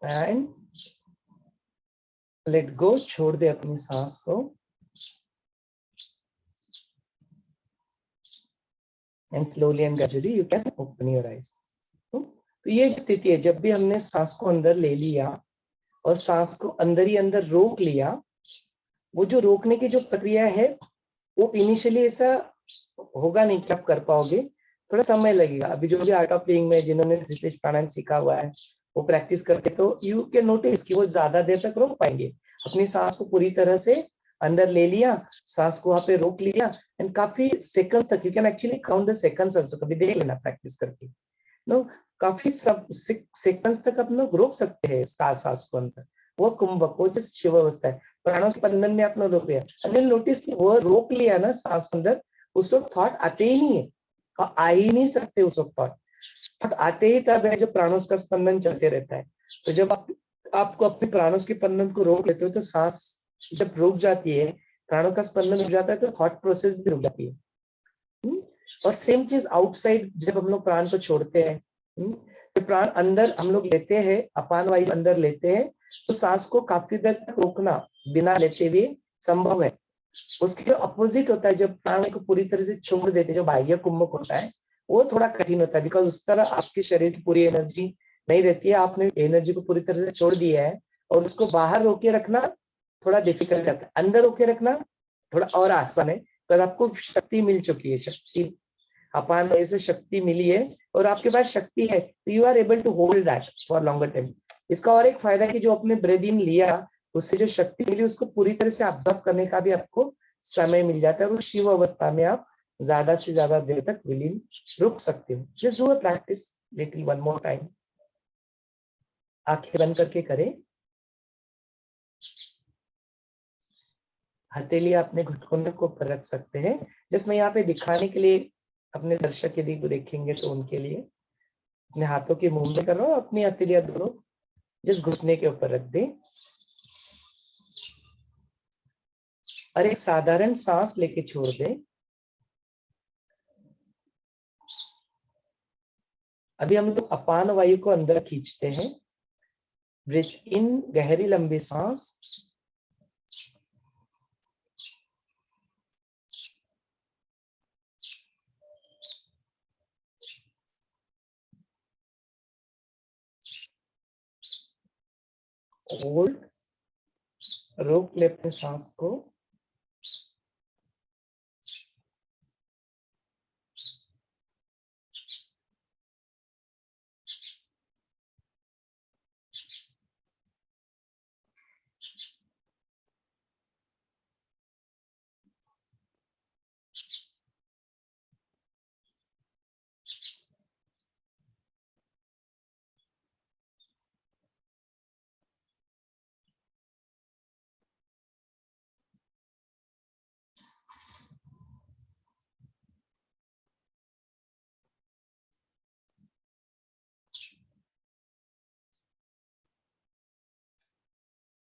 and let go, छोड़ दे अपनी सांस को। And slowly and gradually you can open your eyes. तो ये स्थिति है, जब भी हमने सांस को अंदर ले लिया और सांस को अंदर ही अंदर रोक लिया, वो जो रोकने की जो प्रक्रिया है वो इनिशियली ऐसा होगा नहीं कि आप कर पाओगे, थोड़ा समय लगेगा। अभी जो भी आर्ट ऑफ लिविंग में जिन्होंने प्राणायाम सीखा हुआ है वो प्रैक्टिस करते, तो यू कैन नोटिस कि वो ज्यादा देर तक रोक पाएंगे। अपनी सांस को पूरी तरह से अंदर ले लिया, सांस को वहां पे रोक लिया, एंड काफी सेकंड्स तक, you can actually count the seconds also, कभी देख लेना प्रैक्टिस करके। नो, काफी सब सेकंड्स तक आप लोग रोक सकते हैं सांस को अंदर। वो कुंभक, वो जो शिव अवस्था है, प्राणों के बंधन में आप लोग रोक लिया, हमने नोटिस कि वो रोक लिया ना सांस अंदर, उस वक्त थॉट आते ही नहीं है, आ ही नहीं सकते उस वक्त थॉट आते ही तब है जब प्राणों का स्पंदन चलते रहता है। तो जब आपको अपने प्राणों के स्पंदन को रोक लेते हो, तो सांस जब रुक जाती है, प्राणों का स्पंदन रुक जाता है, तो थॉट प्रोसेस भी रुक जाती है। और सेम चीज आउटसाइड, जब हम लोग प्राण को छोड़ते हैं, तो प्राण अंदर हम लोग लेते हैं, अपान वायु अंदर लेते हैं, तो सांस को काफी देर तक रोकना बिना लेते हुए संभव है। उसके जो अपोजिट होता है, जब प्राण को पूरी तरह से छोड़ देते हैं, जो बाह्य कुंभक होता है, वो थोड़ा कठिन होता है, बिकॉज उस तरह आपके शरीर की पूरी एनर्जी नहीं रहती है, आपने एनर्जी को पूरी तरह से छोड़ दिया है, और उसको बाहर रोके रखना थोड़ा डिफिकल्ट रहता है, अंदर रोके रखना थोड़ा और आसान है, पर आपको शक्ति मिल चुकी है, शक्ति अपान वायु से शक्ति मिली है, और आपके पास शक्ति है, तो you are able to hold that for longer time. इसका और एक फायदा है कि जो आपने ब्रेथ इन लिया, उससे जो शक्ति मिली उसको पूरी तरह से अब्जॉर्ब करने का भी आपको समय मिल जाता है, और शिव अवस्था में आप ज्यादा से ज्यादा देर तक विलीन रुक सकते हो। Just do a practice little one more time. आंखें बंद करके करें। हथेली अपने घुटनों को ऊपर रख सकते हैं, जस्ट मैं यहाँ पे दिखाने के लिए, अपने दर्शक यदि देखेंगे तो उनके लिए अपने हाथों की मूवमेंट कर रहा हूँ, अपनी हथेलियां दोनों जिस घुटने के ऊपर रख दें, और एक साधारण सांस लेके छोड़ दें। अभी हम लोग अपान वायु को अंदर खींचते हैं। ब्रीथ इन, गहरी लंबी सांस, होल्ड, रोक ले अपने सांस को,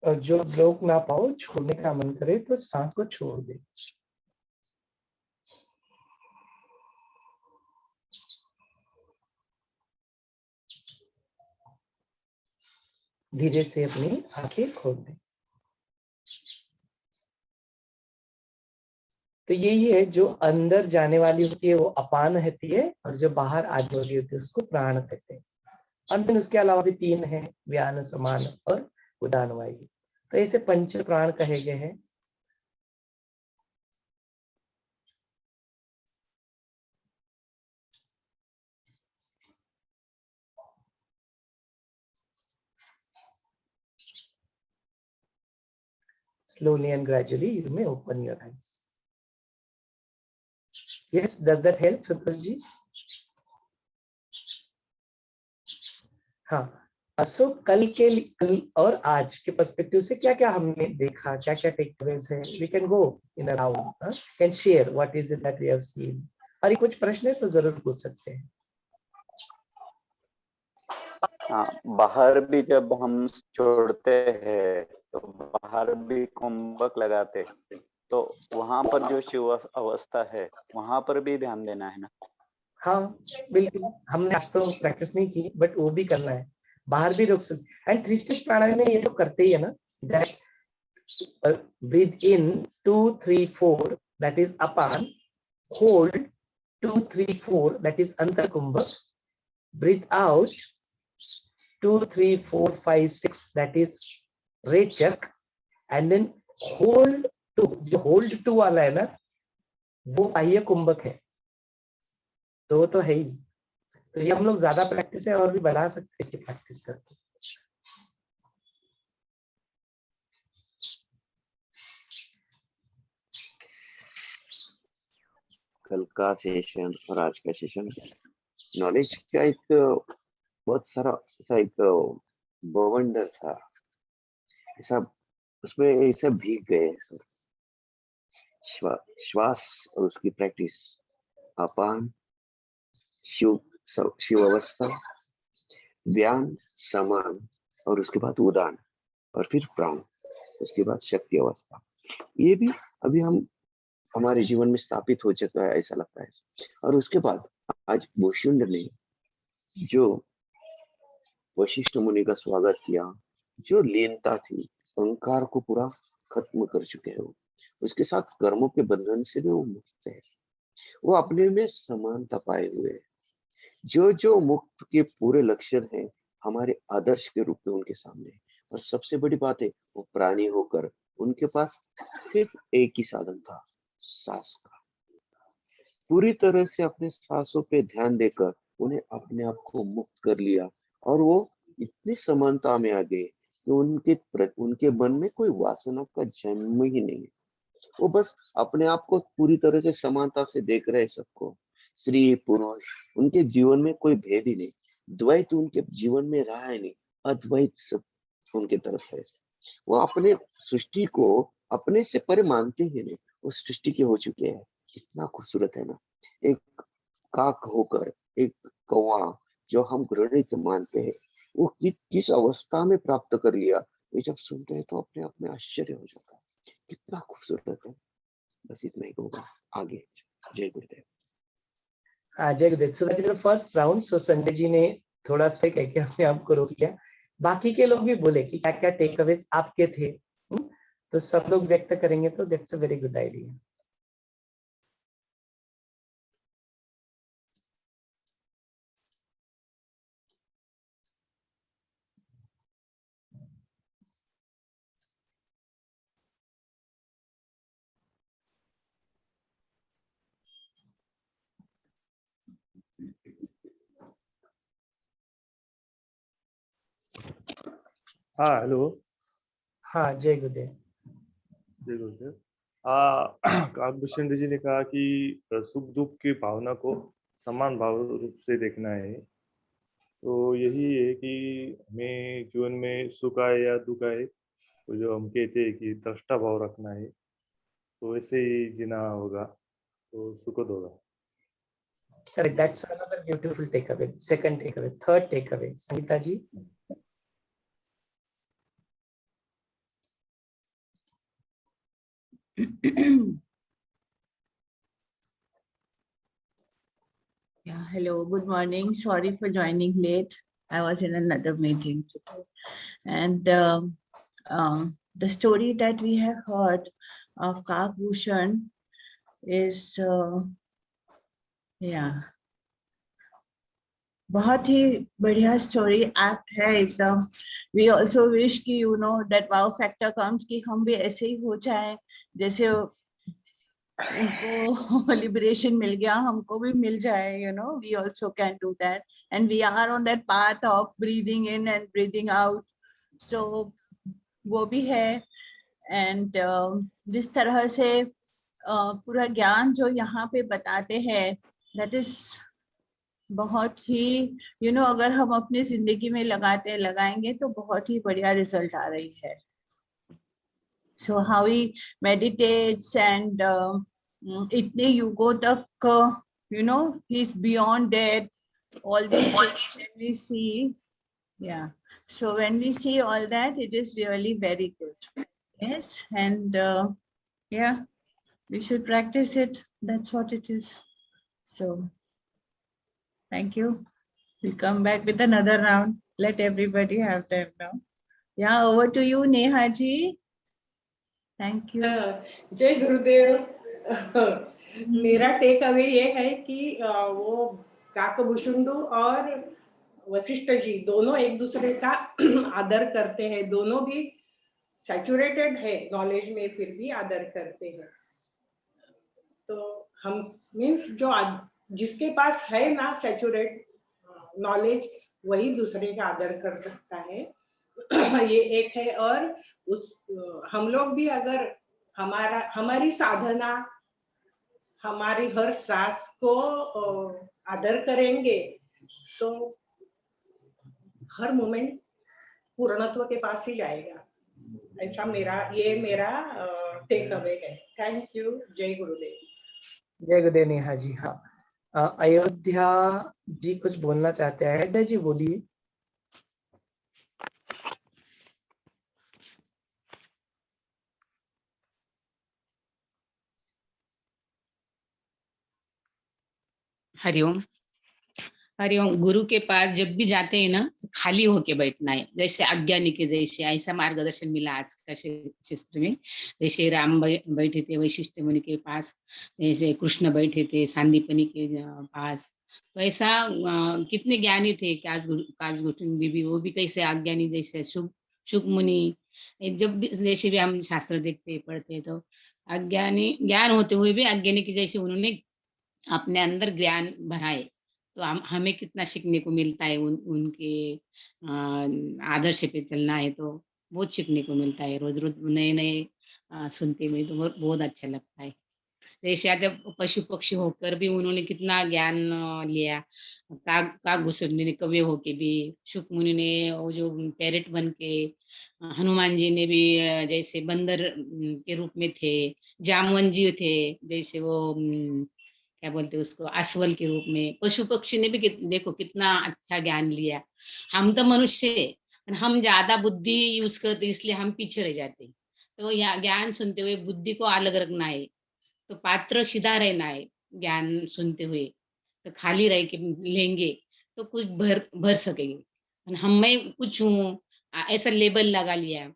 और जो रोक ना पाओ, छोड़ने का मन करे तो सांस को छोड़ दे। धीरे से अपनी आंखें खोल दे। तो यही है, जो अंदर जाने वाली होती है वो अपान होती है, और जो बाहर आने वाली होती है उसको प्राण कहते हैं। अंत में उसके अलावा भी तीन है, व्यान, समान और उदान वायु। तो ऐसे पंच प्राण कहे गए हैं। Slowly and gradually you may open your eyes. Yes, does that help, Santosh ji? हाँ, अशोक, कल और आज के पर्सपेक्टिव से क्या क्या हमने देखा, क्या क्या टेकअवेज है? We can go in around, can share what is it that we have seen. और कुछ प्रश्न है तो जरूर पूछ सकते हैं। हाँ, बाहर भी जब हम छोड़ते हैं तो बाहर भी कुंभक लगाते, तो वहां पर जो शिव अवस्था है वहां पर भी ध्यान देना है ना? हाँ बिल्कुल, हमने आज तो प्रैक्टिस नहीं की, बट वो भी करना है। बाहर भी रोक सकते, एंड 3 स्टेज प्राणायाम में ये तो करते ही है ना, that breathe in 2 3 4 that is अपान, hold 2 3 4 that is Antarkumbhak, breathe out 2 3 4 5 6 that is Rechak, and then hold 2, जो hold 2 वाला है ना वो बाह्य कुंभक है, तो वो तो है ही। तो ये हम लोग ज्यादा प्रैक्टिस है और भी बढ़ा सकते हैं इसकी प्रैक्टिस करके। कल का सेशन और आज का सेशन नॉलेज का एक बहुत सारा ऐसा एक बवंडर था, ऐसा उसमें ऐसा भीग गए सब। श्वास और उसकी प्रैक्टिस, अपान, शिव अवस्था, व्यान, समान, और उसके बाद उदान, और फिर प्राण, उसके बाद शक्ति अवस्था। ये भी अभी हम हमारे जीवन में स्थापित हो चुका है ऐसा लगता है। और उसके बाद आज बोशुंड ने जो वशिष्ठ मुनि का स्वागत किया, जो लीनता थी, अहंकार को पूरा खत्म कर चुके हैं वो, उसके साथ कर्मों के बंधन से भी वो मुक्त है, वो अपने में समानता पाए हुए है। जो जो मुक्त के पूरे लक्षण है हमारे आदर्श के रूप में उनके सामने है। और सबसे बड़ी बात है, वो प्राणी होकर उनके पास सिर्फ एक ही साधन था, सांस का। पूरी तरह से अपने सांसों पे ध्यान देकर उन्हें अपने आप को मुक्त कर लिया, और वो इतनी समानता में आ गए कि उनके मन में कोई वासना का जन्म ही नहीं है। वो बस अपने आप को पूरी तरह से समानता से देख रहे सबको, स्त्री पुरुष, उनके जीवन में कोई भेद ही नहीं, द्वैत उनके जीवन में रहा ही नहीं, अद्वैत सब उनके तरफ है। वो अपने सृष्टि को अपने से परे मानते ही नहीं, वो सृष्टि के हो चुके हैं। कितना खूबसूरत है ना, एक काक होकर एक कौवा जो हम घृणित मानते हैं, वो किस अवस्था में प्राप्त कर लिया, ये जब सुनते हैं तो अपने आप में आश्चर्य हो जाता है। कितना खूबसूरत है। बस इतना ही होगा, आगे जय गुरुदेव। हाँ जय Gurudev. So that is the first round. सो संजय जी ने थोड़ा सा कह के अपने आप को रोक लिया, बाकी के लोग भी बोले कि क्या क्या टेक अवेज आपके थे। तो सब लोग व्यक्त करेंगे तो that's a very good idea. हाँ हेलो। हाँ, जय गुरुदेव। जय गुरुदेव। काकभूषण जी ने कहा कि सुख दुख की भावना को समान भाव रूप से देखना है। तो यही है कि हमें जीवन में सुख आए या दुख आए, तो जो हम कहते हैं कि दृष्टा भाव रखना है, तो वैसे ही जीना होगा तो सुखद होगा। Correct. That's another beautiful takeaway. Second takeaway. Third takeaway. Sangeeta ji. Yeah, hello, good morning. Sorry for joining late. I was in another meeting today. And the story that we have heard of Kaakbhushan is, yeah, बहुत ही बढ़िया स्टोरी आप है एकदम. We also wish कि you know that wow factor comes कि हम भी ऐसे ही हो जाए जैसे उनको लिबरेशन मिल गया, हमको भी मिल जाए. You know, we also can do that, and we are on that path of breathing in and breathing out. So वो भी है. And जिस तरह से पूरा ज्ञान जो यहाँ पे बताते हैं, that is बहुत ही you know अगर हम अपनी जिंदगी में लगाएंगे तो बहुत ही बढ़िया रिजल्ट आ रही है. So how he meditates and itne yugo tak, you know, he's beyond death. All these things when we see, yeah. So when we see all that, it is really very good. Yes, and yeah, we should practice it. That's what it is. So thank you. We'll come back with another round. Let everybody have them now. Yeah, over to you, Neha ji. Thank you. जय गुरुदेव. मेरा टेक अवे ये है कि वो काकभूषुंडू और वशिष्ठ जी दोनों एक दूसरे का आदर करते हैं. दोनों भी सैचुरेटेड है नॉलेज में, फिर भी आदर करते हैं. तो हम मीन्स जो जिसके पास है ना सैचुरेट नॉलेज, वही दूसरे का आदर कर सकता है. ये एक है. और उस हम लोग भी अगर हमारी साधना हमारी हर सांस को आदर करेंगे तो हर मोमेंट पूर्णत्व के पास ही जाएगा. ऐसा मेरा टेक अवे है. Thank you. जय गुरुदेव. जय गुरुदेव नेहा जी. हाँ, अयोध्या जी कुछ बोलना चाहते हैं. अयोध्या जी बोलिए. हरिओम. हरिओम. गुरु के पास जब भी जाते हैं ना, खाली होके बैठना है, जैसे अज्ञानी के जैसे. ऐसा मार्गदर्शन मिला आज का शास्त्र में. जैसे राम बैठे थे वशिष्ठ मुनि के पास, जैसे कृष्ण बैठे थे सांदीपनि के पास, तो ऐसा कितने ज्ञानी थे. काकभूषण बीबी, वो भी कैसे अज्ञानी जैसे. शुक मुनि, जब भी जैसे भी हम शास्त्र देखते पढ़ते तो अज्ञानी, ज्ञान होते हुए भी अज्ञानी की जैसे उन्होंने अपने अंदर ज्ञान भराए. तो हमें कितना सीखने को मिलता है. उनके आदर्श पे चलना है तो बहुत सीखने को मिलता है. रोज रोज नए नए सुनते हुए तो बहुत अच्छा लगता है. जैसे आज पशु पक्षी होकर भी उन्होंने कितना ज्ञान लिया. काकभूषण ने कवि होके भी, शुक मुनि ने वो जो पैरेट बन के, हनुमान जी ने भी जैसे बंदर के रूप में थे, जामवन जी थे जैसे वो क्या बोलते उसको, अश्वल के रूप में. पशु पक्षी ने भी देखो कितना अच्छा ज्ञान लिया. हम तो मनुष्य है, हम ज्यादा बुद्धि यूज करते इसलिए हम पीछे रह जाते. तो यहाँ ज्ञान सुनते हुए बुद्धि को अलग रखना है, तो पात्र सीधा रहना है. ज्ञान सुनते हुए तो खाली रह के लेंगे तो कुछ भर सकेंगे. हम मैं कुछ हूँ ऐसा लेबल लगा लिया,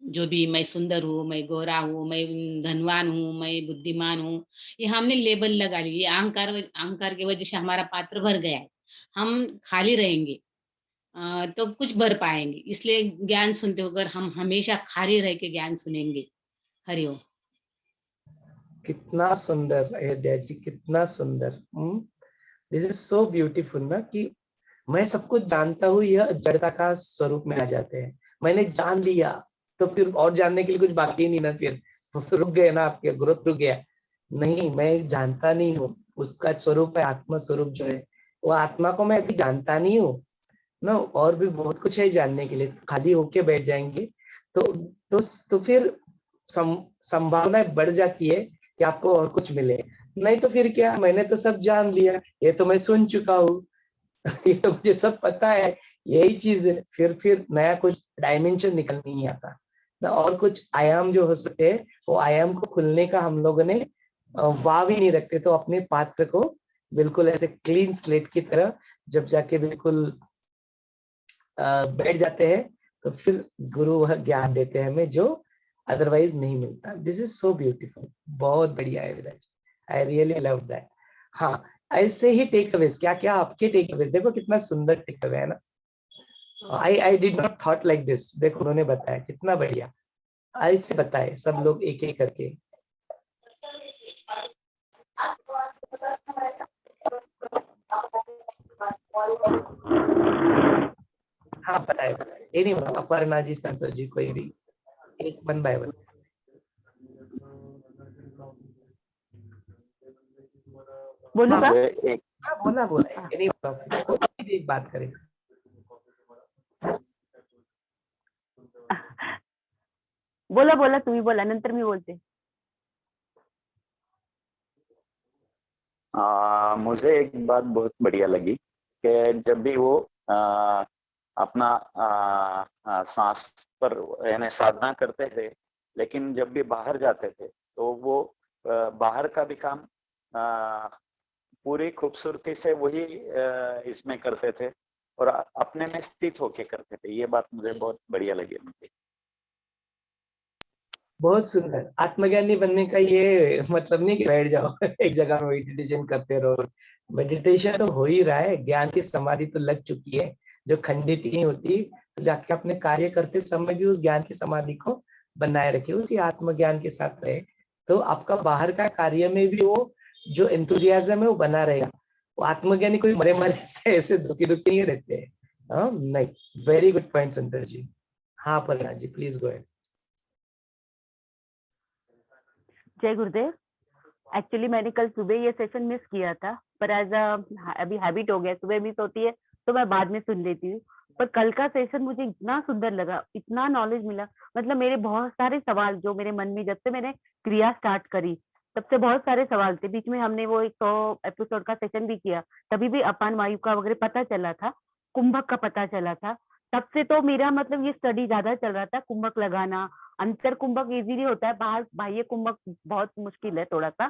जो भी मैं सुंदर हूँ, मैं गोरा हूँ, मैं धनवान हूँ, मैं बुद्धिमान हूँ, ये हमने लेबल लगा लिए. अहंकार की वजह से हमारा पात्र भर गया है. हम खाली रहेंगे तो कुछ भर पाएंगे. इसलिए ज्ञान सुनते होकर हम हमेशा खाली रह के ज्ञान सुनेंगे. हरिओम. कितना सुंदर अयोध्या जी, कितना सुंदर. दिस इज सो ब्यूटीफुल ना, कि मैं सब कुछ जानता हूँ, यह जड़ता का स्वरूप में आ जाते हैं। मैंने जान लिया तो फिर और जानने के लिए कुछ बाकी नहीं ना, फिर रुक गए ना, आपके ग्रोथ रुक गया। नहीं, मैं जानता नहीं हूँ, उसका स्वरूप है आत्मा स्वरूप जो है, वो आत्मा को मैं अभी जानता नहीं हूँ ना, और भी बहुत कुछ है जानने के लिए। खाली होके बैठ जाएंगे तो तो फिर संभावना बढ़ जाती है कि आपको और कुछ मिले। नहीं तो फिर क्या, मैंने तो सब जान लिया, ये तो मैं सुन चुका हूँ, ये तो मुझे सब पता है, यही चीज है। फिर नया कुछ डायमेंशन निकल नहीं आता ना, और कुछ आयाम जो हो सकते हैं, वो आयाम को खुलने का हम लोगों ने वाव ही नहीं रखते। तो अपने पात्र को बिल्कुल ऐसे क्लीन स्लेट की तरह जब जाके बिल्कुल बैठ जाते हैं, तो फिर गुरु वह ज्ञान देते हैं हमें जो अदरवाइज नहीं मिलता। दिस इज सो ब्यूटीफुल, बहुत बढ़िया है विराज, आई रियली लव दैट। हाँ, ऐसे ही टेक अवेज, क्या क्या आपके टेक अवेज, देखो कितना सुंदर टेक अवे है ना। I did not thought like this, देखो उन्होंने बताया कितना बढ़िया, ऐसे बताए सब लोग एक एक करके। हाँ बताए बताए, ये नहीं बोला, अपर्णा जी, संतोष जी, कोई भी एक वन बाय वन। बोलू का? मुझे एक हाँ बोला बोला, ये नहीं बोला, कोई भी एक बात करे। बोला बोला, तुम्ही बोला, नंतर मी बोलते. मुझे एक बात बहुत बढ़िया लगी कि जब भी वो अपना सांस पर यानी साधना करते थे, लेकिन जब भी बाहर जाते थे तो वो बाहर का भी काम पूरी खूबसूरती से वही इसमें करते थे और अपने में स्थित होके करते थे। ये बात मुझे बहुत बढ़िया लगी मुझे। बहुत सुंदर। आत्मज्ञानी बनने का ये मतलब नहीं कि बैठ जाओ एक जगह में मेडिटेशन करते रहो। मेडिटेशन तो हो ही रहा है, ज्ञान की समाधि तो लग चुकी है जो खंडित नहीं होती। तो जाके अपने कार्य करते समय भी उस ज्ञान की समाधि को बनाए रखे, उसी आत्मज्ञान के साथ रहे, तो आपका बाहर का कार्य में भी वो जो एंथुजियाज्म है वो बना रहेगा। वो आत्मज्ञानी कोई मरे मरे से ऐसे दुखी दुखी नहीं रहते हैं। हाँ नहीं, वेरी गुड पॉइंट संतर जी। हाँ प्रज्ञा जी प्लीज गो अहेड। जय गुरुदेव. एक्चुअली मैंने कल सुबह ये सेशन मिस किया था, पर एज अभी हैबिट हो गया, सुबह मिस होती है तो मैं बाद में सुन लेती हूँ. पर कल का सेशन मुझे इतना सुंदर लगा, इतना नॉलेज मिला. मतलब मेरे बहुत सारे सवाल जो मेरे मन में, जब से मैंने क्रिया स्टार्ट करी तब से बहुत सारे सवाल थे. बीच में हमने वो 100 एपिसोड का सेशन भी किया, तभी भी अपान वायु का वगैरह पता चला था, कुंभक का पता चला था. तब से तो मेरा मतलब ये स्टडी ज्यादा चल रहा था, कुंभक लगाना. अंतर कुंभक इजीली होता है, बाहर बाह्य कुंभक बहुत मुश्किल है थोड़ा सा,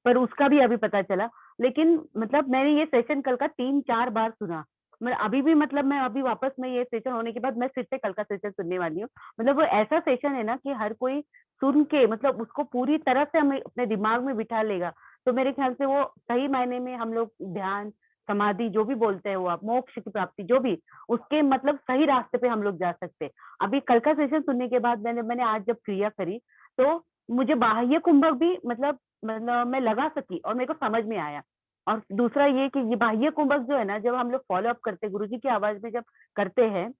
पर उसका भी अभी पता चला. लेकिन मतलब मैंने ये सेशन कल का 3-4 बार सुना. मैं अभी भी मतलब मैं अभी वापस में ये सेशन होने के बाद मैं फिर से कल का सेशन सुनने वाली हूँ. मतलब वो ऐसा सेशन है ना कि हर कोई सुन के मतलब उसको पूरी तरह से हमें अपने दिमाग में बिठा लेगा, तो मेरे ख्याल से वो सही मायने में हम लोग ध्यान समाधि जो भी बोलते हैं वो, आप मोक्ष की प्राप्ति जो भी, उसके मतलब सही रास्ते पे हम लोग जा सकते हैं. अभी कल का सेशन सुनने के बाद मैंने आज जब क्रिया करी तो मुझे बाह्य कुंभक भी मतलब मैं लगा सकी और मेरे को समझ में आया. और दूसरा ये कि ये बाह्य कुंभक जो है ना, जब हम लोग फॉलो अप करते गुरुजी की आवाज में जब करते हैं,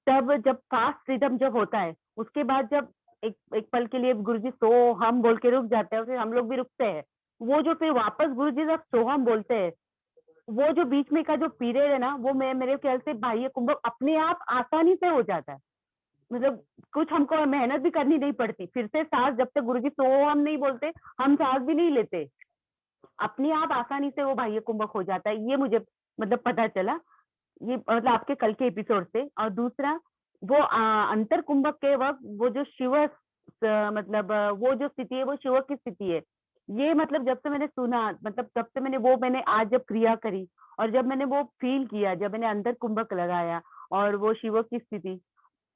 तब जब फास्ट रिदम जब होता है, उसके बाद जब एक एक पल के लिए गुरुजी सो हम बोल के रुक जाते हैं, फिर हम लोग भी रुकते हैं. वो जो फिर वापस गुरुजी जब सोहम बोलते हैं, वो जो बीच में का जो पीरियड है ना, वो मेरे ख्याल से बाह्य कुंभक अपने आप आसानी से हो जाता है. मतलब कुछ हमको मेहनत भी करनी नहीं पड़ती. फिर से सांस जब तक गुरुजी सो हम नहीं बोलते, हम सांस भी नहीं लेते, अपने आप आसानी से वो बाह्य कुंभक हो जाता है. ये मुझे मतलब पता चला, ये मतलब आपके कल के एपिसोड से. और दूसरा वो अंतर कुंभक के वक्त वो जो शिव मतलब वो जो स्थिति है वो शिव की स्थिति है. ये मतलब जब से मैंने सुना, मतलब तब से मैंने आज जब क्रिया करी और जब मैंने वो फील किया, जब मैंने अंतर कुंभक लगाया और वो शिव की स्थिति,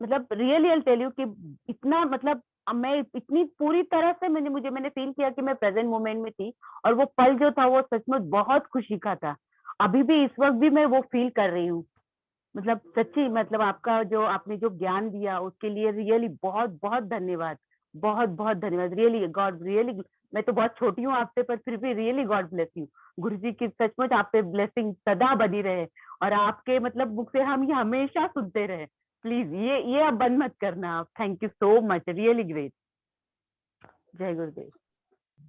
मतलब रियली आई टेल यू कि इतना मतलब मैं इतनी पूरी तरह से मैंने फील किया कि मैं प्रेजेंट मोमेंट में थी. और वो पल जो था वो सचमुच बहुत खुशी का था. अभी भी इस वक्त भी मैं वो फील कर रही हूँ. मतलब सच्ची मतलब आपका जो आपने जो ज्ञान दिया उसके लिए रियली बहुत बहुत धन्यवाद. बहुत बहुत धन्यवाद. रियली गॉड रियली, मैं तो बहुत छोटी हूँ आपसे, पर फिर भी रियली गॉड ब्लेस यू. गुरु जी की सचमुच आप पे ब्लेसिंग सदा बनी रहे और आपके मतलब मुख से हम ये हमेशा सुनते रहे। प्लीज ये अब बंद मत करना आप। Thank you so much, really great. जय गुरुदेव।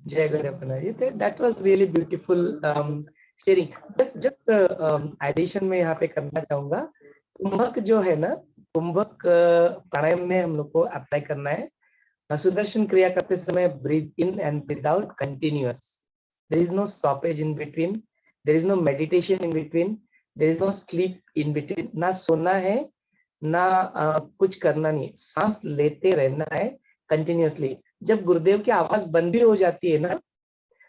जय Gurudev. That was really beautiful sharing. Just addition में यहाँ पे करना चाहूंगा, कुंभक जो है ना, कुंभक प्राणायाम में हम लोग को अप्लाई करना है। सुदर्शन क्रिया करते समय breathe in and breathe out continuous. There is no stoppage in between, there is no meditation in between, there is no sleep in between. ना सोना है ना कुछ करना नहीं, सांस लेते रहना है कंटिन्यूअसली। जब गुरुदेव की आवाज बंद भी हो जाती है ना,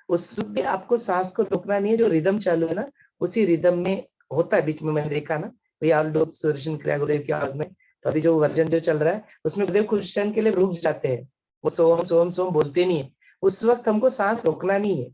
उस वक्त आपको सांस को रोकना नहीं है। जो रिदम चालू है ना, उसी रिदम में होता है। बीच में मैंने देखा ना, भैया आप लोग सुदर्शन क्रिया गुरुदेव की आवाज में, तो अभी जो वर्जन जो चल रहा है उसमें गुरुदेव कुछ क्षण के लिए रुक जाते हैं, वो सोम सोम सोम बोलते नहीं है। उस वक्त हमको सांस रोकना नहीं है।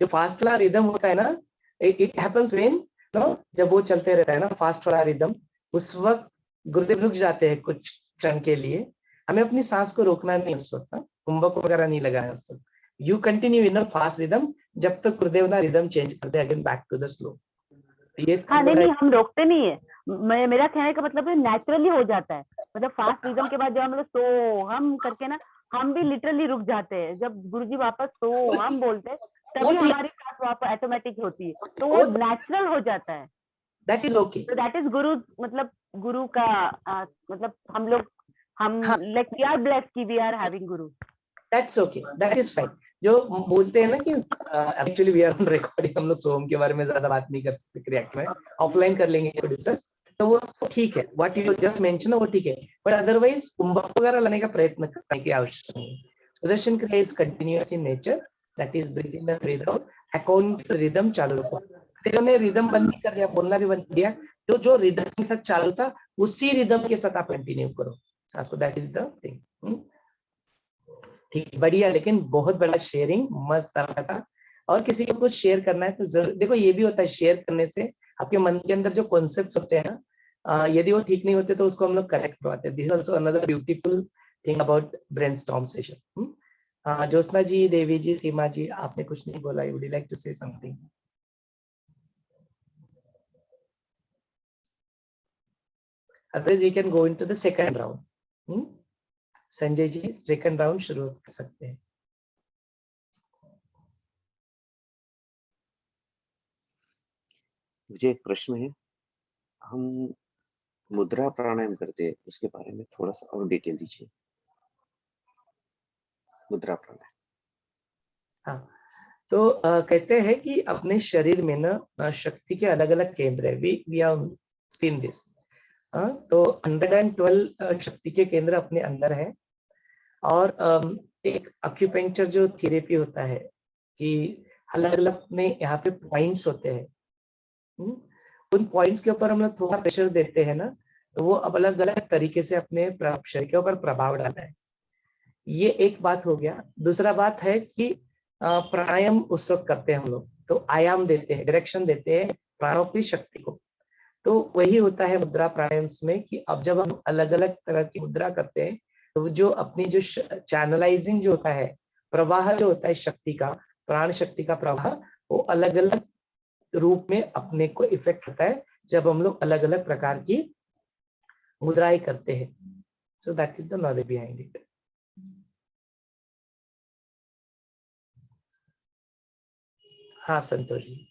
जो फास्ट वाला रिदम होता है ना, इट हैपेंस व्हेन नो, जब वो चलते रहता है ना फास्ट वाला रिदम, उस वक्त गुरुदेव रुक जाते हैं कुछ क्षण के लिए। हमें अपनी सांस को रोकना नहीं उस वक्त, कुंभक वगैरह नहीं लगाया उस वक्त। You continue in a fast rhythm जब तक गुरुदेव ना रिदम चेंज कर दे again back to the slow. ये हाँ नहीं हम रोकते नहीं है। मेरा कहने का मतलब है नेचुरली हो जाता है। मतलब फास्ट रिदम के बाद जब हम लोग सो हम करके ना, हम भी लिटरली रुक जाते हैं। जब गुरुजी वापस सो हम बोलते हैं तभी हमारी सांस वापस ऑटोमेटिक होती है, तो वो नेचुरल हो जाता है। That is okay. That is guru, मतलब गुरु का मतलब हम लोग लाइक वी आर ब्लेस्ड कि we are having guru. That's okay, that is fine. जो बोलते हैं ना कि actually we are on recording, हम लोग सोम के बारे में ज्यादा बात नहीं कर सकते क्रिएट में, ऑफलाइन कर लेंगे तो डिस्कस, तो वो ठीक है। व्हाट यू जस्ट मेंशन वो ठीक है, बट अदरवाइज कुंभक वगैरह लाने का प्रयत्न करने की आवश्यकता नहीं है। Sudarshan Kriya is continuous in nature, that is breathe in and breathe out according to rhythm चालू रखो। इन्होंने रिदम बंद नहीं कर दिया, बोलना भी बंद कर दिया, तो जो रिदम के साथ चालू था उसी रिदम के साथ आप कंटिन्यू करो सांस को। That is the thing. ठीक, बढ़िया। लेकिन बहुत बड़ा शेयरिंग, मस्त लगा था। और किसी को कुछ शेयर करना है तो जरूर, देखो ये भी होता है शेयर करने से आपके मन के अंदर जो कॉन्सेप्ट्स होते हैं ना, यदि वो ठीक नहीं होते तो उसको हम लोग करेक्ट करवाते हैं। This is also another beautiful thing about brainstorm session. Jyotsna ji, Devi ji, Seema ji, आपने कुछ नहीं बोला, would you like to say something? Otherwise we can go into the second round. Sanjay ji, second round शुरू कर सकते हैं। मुझे एक प्रश्न है, हम मुद्रा प्राणायाम करते हैं, उसके बारे में थोड़ा सा और डिटेल दीजिए। मुद्रा प्राणायाम। हाँ, तो कहते हैं कि अपने शरीर में ना शक्ति के अलग अलग केंद्र है। We have seen this. तो 112 शक्ति के केंद्र अपने अंदर है। और एक एक्यूपेंचर जो थेरेपी होता है कि अलग अलग में यहाँ पे पॉइंट्स होते हैं, उन पॉइंट्स के ऊपर हम लोग थोड़ा प्रेशर देते हैं ना, तो वो अब अलग अलग तरीके से अपने शरीर के ऊपर प्रभाव डालता है। ये एक बात हो गया। दूसरा बात है कि प्राणायाम उस वक्त करते हैं हम लोग, तो आयाम देते हैं, डायरेक्शन देते हैं प्राणों की शक्ति को। तो वही होता है मुद्रा प्राणायाम में कि अब जब हम अलग अलग तरह की मुद्रा करते हैं तो जो अपनी जो चैनलाइजिंग जो होता है, प्रवाह जो होता है शक्ति का, प्राण शक्ति का प्रवाह, वो अलग अलग रूप में अपने को इफेक्ट होता है जब हम लोग अलग अलग प्रकार की मुद्राएं करते हैं। सो that is the knowledge behind it. हाँ संतोष जी।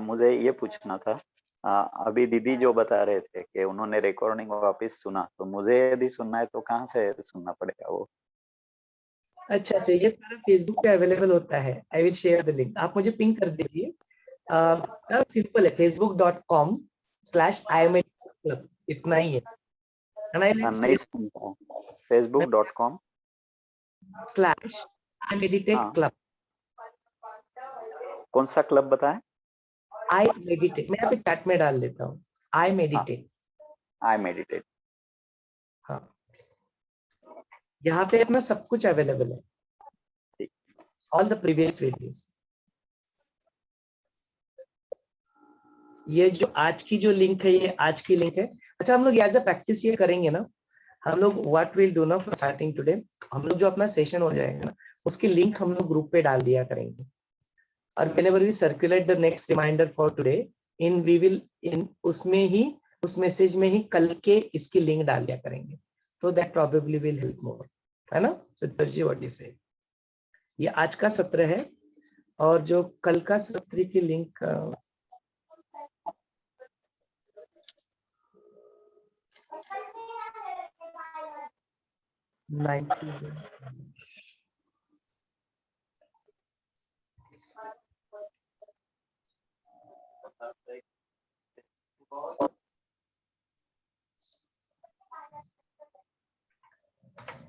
मुझे ये पूछना था, अभी दीदी जो बता रहे थे कि उन्होंने रिकॉर्डिंग वापस सुना, तो मुझे यदि सुनना है तो कहाँ से सुनना पड़ेगा वो? अच्छा, ये सारा फेसबुक पे अवेलेबल होता है। I will share the link, आप मुझे पिंग कर दीजिए। सिंपल है, facebook.com/imediteclub, इतना ही है। नहीं सुनता, facebook.com/imediteclub। कौन सा क्लब बताएं? आई मेडिटेट, मैं यहाँ पे चैट में डाल देता हूँ। I meditate. हाँ, यहाँ पे अपना सब कुछ अवेलेबल है, ऑल द प्रीवियस वीडियोस। ये जो आज की जो लिंक है, ये आज की लिंक है। अच्छा, हम लोग एज अ प्रैक्टिस ये करेंगे ना, हम लोग व्हाट विल डू ना फॉर स्टार्टिंग टुडे, हम लोग जो अपना सेशन हो जाएगा ना, उसकी लिंक हम लोग ग्रुप पे डाल दिया करेंगे। और whenever we circulate the next reminder for today, in we will in उसमें ही उस मैसेज में ही कल के इसकी लिंक डाल दिया करेंगे, तो दैट प्रोबेबली विल हेल्प मोर, है ना चित्तर जी, व्हाट यू से। ये आज का सत्र है और जो कल का सत्र की लिंक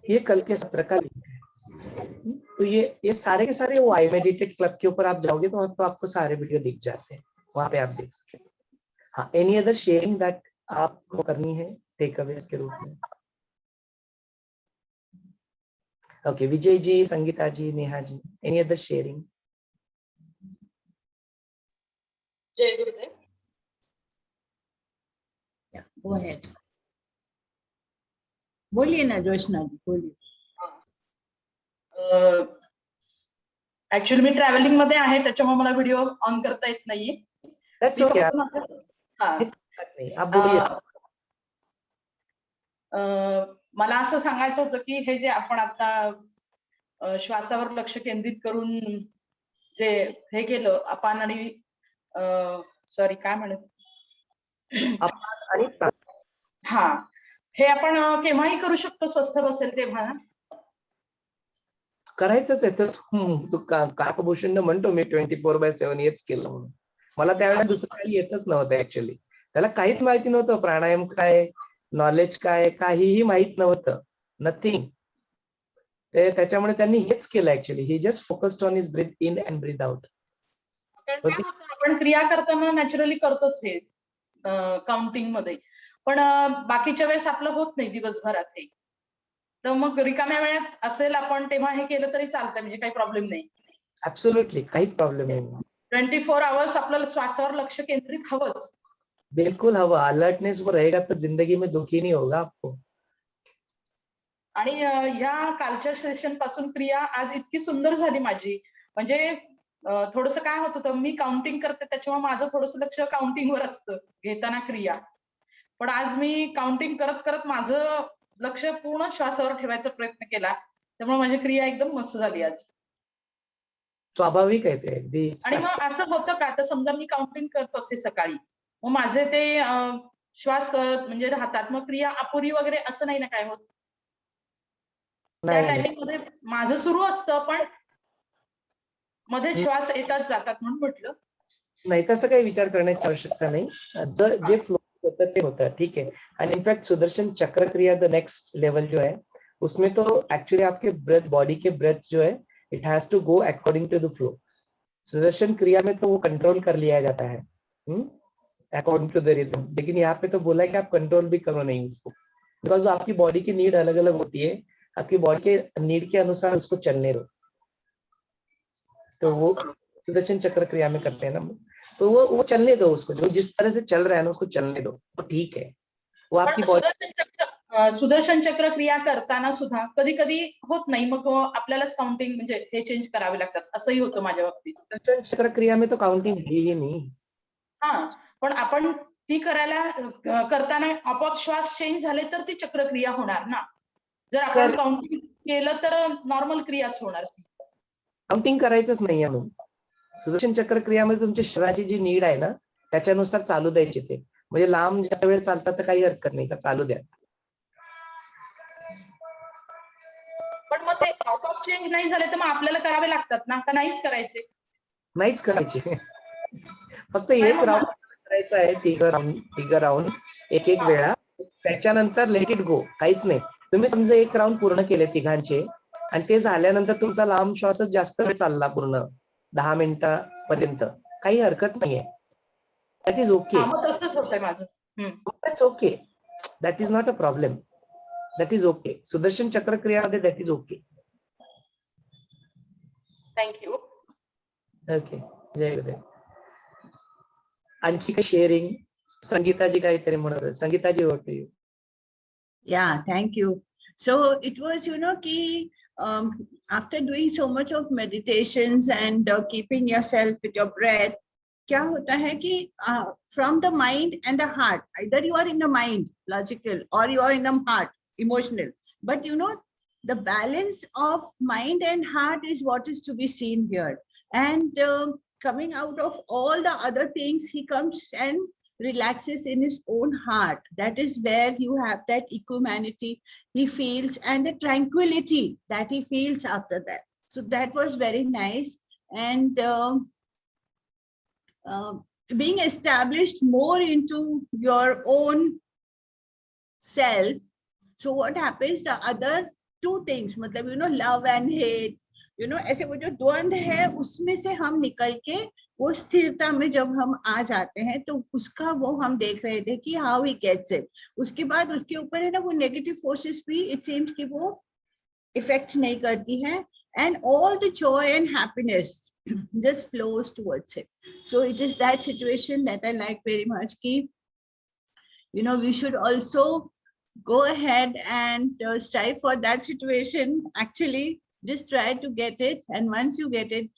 ये कल के सत्र का लिंक है। तो ये सारे के सारे वो आई मेडिटेट क्लब के ऊपर आप जाओगे तो आपको सारे वीडियो दिख जाते हैं, वहां पे आप देख सकते हैं। हाँ, एनी अदर शेयरिंग दैट आपको करनी है टेक अवेज के रूप में? ओके, विजय जी, संगीता जी, Neha ji, any other sharing? जय गुरुदेव। गो अहेड, बोलिए ना जोशना जी, बोलिए। ऍक्च्युअली मी ट्रॅव्हलिंग मध्ये आहे, त्याच्यामुळे मला व्हिडिओ ऑन करता येत नाहीये. That's okay. आप बोलिए। मला असं सांगायचं होतं की हे जे आपण आता श्वासावर लक्ष केंद्रित करून जे हे केलं, अपान आणि सॉरी काय म्हणत, हा, हे आपण केव्हाही करू शकतो स्वस्थ बसेल तेव्हा ना? करायचंच आहे तर तू काकभूषण म्हणतो मी 24/7 हेच केलं म्हणून. मला त्यावेळेला दुसरं काही येतच नव्हतं ऍक्च्युअली, त्याला काहीच माहिती नव्हतं, प्राणायाम काय, नॉलेज काय, काहीही माहित नव्हतं, नथिंग. त्याच्यामुळे त्यांनी हेच केलं actually, he just focused on his breath in and breathe out. आपण क्रिया करताना नॅचरली करतोच हे काउंटिंग मध्ये, पण बाकीच्या वेळेस आपलं होत नाही दिवसभरात हे, तर मग रिकाम्या वेळात असेल आपण तेव्हा हे केलं तरी चालतंय, म्हणजे काही प्रॉब्लेम नाही. ऍब्सोल्युटली काहीच प्रॉब्लेम नाही. 24 आवर्स आपल्याला श्वासावर लक्ष केंद्रित हवंच. बिल्कुल हवा, अलर्टनेस वो रहेगा तो जिंदगी में दुख ही नहीं होगा आपको. आणि ह्या कालच्या सेशन पासून क्रिया आज इतकी सुंदर झाली माझी, म्हणजे थोडंसं काय होत होतं, मी काउंटिंग करते त्याच्यामुळे माझं थोडंसं लक्ष काउंटिंगवर असतं घेताना क्रिया, पण आज मी काउंटिंग करत करत माझं लक्ष पूर्ण श्वासावर ठेवायचा प्रयत्न केला, त्यामुळे माझी क्रिया एकदम मस्त झाली आज. स्वाभाविक आहे ते अगदी. आणि मग असं होतं का, आता समजा मी काउंटिंग करत असते सकाळी, मग माझे ते श्वास म्हणजे राहतात, मग क्रिया अपुरी वगैरे असं नाही ना काय होत? त्या टायमिंग मध्ये माझं सुरू असतं, पण मध्ये श्वास येतात जातात म्हणून म्हटलं. नाही, तसं काही विचार करण्याची आवश्यकता नाही, जे फ्लो होतं ते होतं, ठीक है. आणि इनफैक्ट सुदर्शन चक्र क्रिया द नेक्स्ट लेवल जो है, उसमें तो एक्चुअली आपके ब्रेथ, बॉडी के ब्रेथ जो है, it has to go according to the flow. Sudarshan Kriya में तो वो कंट्रोल कर लिया जाता है अकॉर्डिंग टू द रिदम, लेकिन यहाँ पे तो बोला है कि आप कंट्रोल भी करो नहीं उसको, बिकॉज आपकी बॉडी की नीड अलग अलग होती है, आपकी बॉडी के नीड के अनुसार उसको चलने दो. तो वो सुदर्शन चक्र क्रिया में करते हैं ना, तो वो चलने दो उसको, जो जिस तरह से चल रहा है ना उसको चलने दो, वो ठीक है. वो आपकी बॉडी, सुदर्शन चक्र क्रिया करताना सुद्धा कधी कधी होत नाही, मग आपल्यालाच काउंटिंग म्हणजे हे चेंज करावे लागतात, असंही होतं माझ्या बाबतीत. सुदर्शन चक्र क्रिया में तो काउंटिंग ही नाही. हा, पण आपण ती करायला करताना आपोआप श्वास चेंज झाले तर ती चक्रक्रिया होणार ना. जर आपण काउंटिंग केलं तर नॉर्मल क्रियाच होणार. काउंटिंग करायचंच नाही म्हणून सुदर्शन चक्र क्रियामध्ये तुमच्या शरीराची जी नीड आहे ना त्याच्यानुसार चालू द्यायचे ते, म्हणजे लांब जास्त वेळ चालतात तर काही हरकत नाही का, चालू द्या. पण मग ते आपोआप चेंज नाही झाले तर मग आपल्याला करावे लागतात ना, का नाहीच करायचे? नाहीच करायचे, फक्त एक राऊंड करायचं आहे, तिघ राऊंड एक एक वेळा, त्याच्यानंतर लेट इट गो, काहीच नाही. तुम्ही समजा एक राऊंड पूर्ण केले तिघांचे आणि ते झाल्यानंतर तुमचा लांब श्वासच जास्त वेळ चालला, पूर्ण 10 मिनिटापर्यंत, काही हरकत नाहीये. That is okay. तसंच होतंय माझं. That's okay, that is not a problem, that is okay. Sudarshan Chakra क्रियामध्ये that is okay. Thank you. Okay, जय गुरुदेव. आणखी काही शेअरिंग? संगीताजी काहीतरी म्हणत होते. संगीताजी, होते you. Yeah, thank you. So it was, ki after doing so much of meditations and keeping yourself with your breath, क्या होता है कि from the mind and the heart, either you are in the mind, logical, or you are in the heart, emotional. But you know, the balance of mind and heart is what is to be seen here. And coming out of all the other things, he comes and relaxes in his own heart. That is where you have that equanimity he feels and the tranquility that he feels after that. So that was very nice. And being established more into your own self. So what happens, the other two things, मतलब, you know, love and hate, you know, ऐसे वो जो द्वंद है उसमें से हम निकल के वो स्थिरता में जब हम आ जाते हैं तो उसका वो हम देख रहे थे कि हाउ ही गेट्स इट. उसके बाद उसके ऊपर है ना वो नेगेटिव फोर्सेस भी इट सीम्स कि वो इफेक्ट नहीं करती है, and all the joy and happiness just flows towards it. So it is that situation that I like very much, ki, you know, we should also go ahead and strive for that situation. Actually, just try to get it, and once you get it,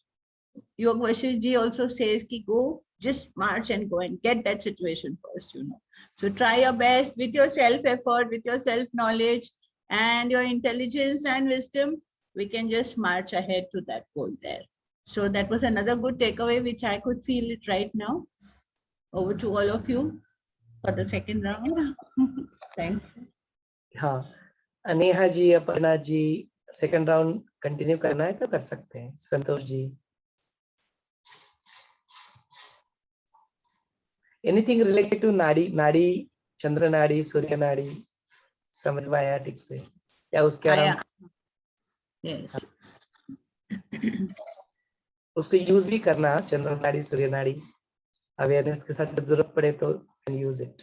Yoga Vashisht ji also says ki go, just march and go and get that situation first, you know. So try your best with your self effort, with your self knowledge and your intelligence and wisdom. We can just march ahead to that goal there. So that was another good takeaway, which I could feel it right now. Over to all of you for the second round. Thank you. हाँ, Neha ji, Aparna ji, second round continue करना है तो कर सकते हैं. Santosh ji, anything related to नाड़ी, नाड़ी, चंद्र नाड़ी, सूर्य नाड़ी समझ में आया ठीक से या उसके अलावा? Yes. उसको यूज भी करना, चंद्र नाड़ी, सूर्य नाड़ी, अवेयरनेस के साथ जब जरूरत पड़े तो यूज इट.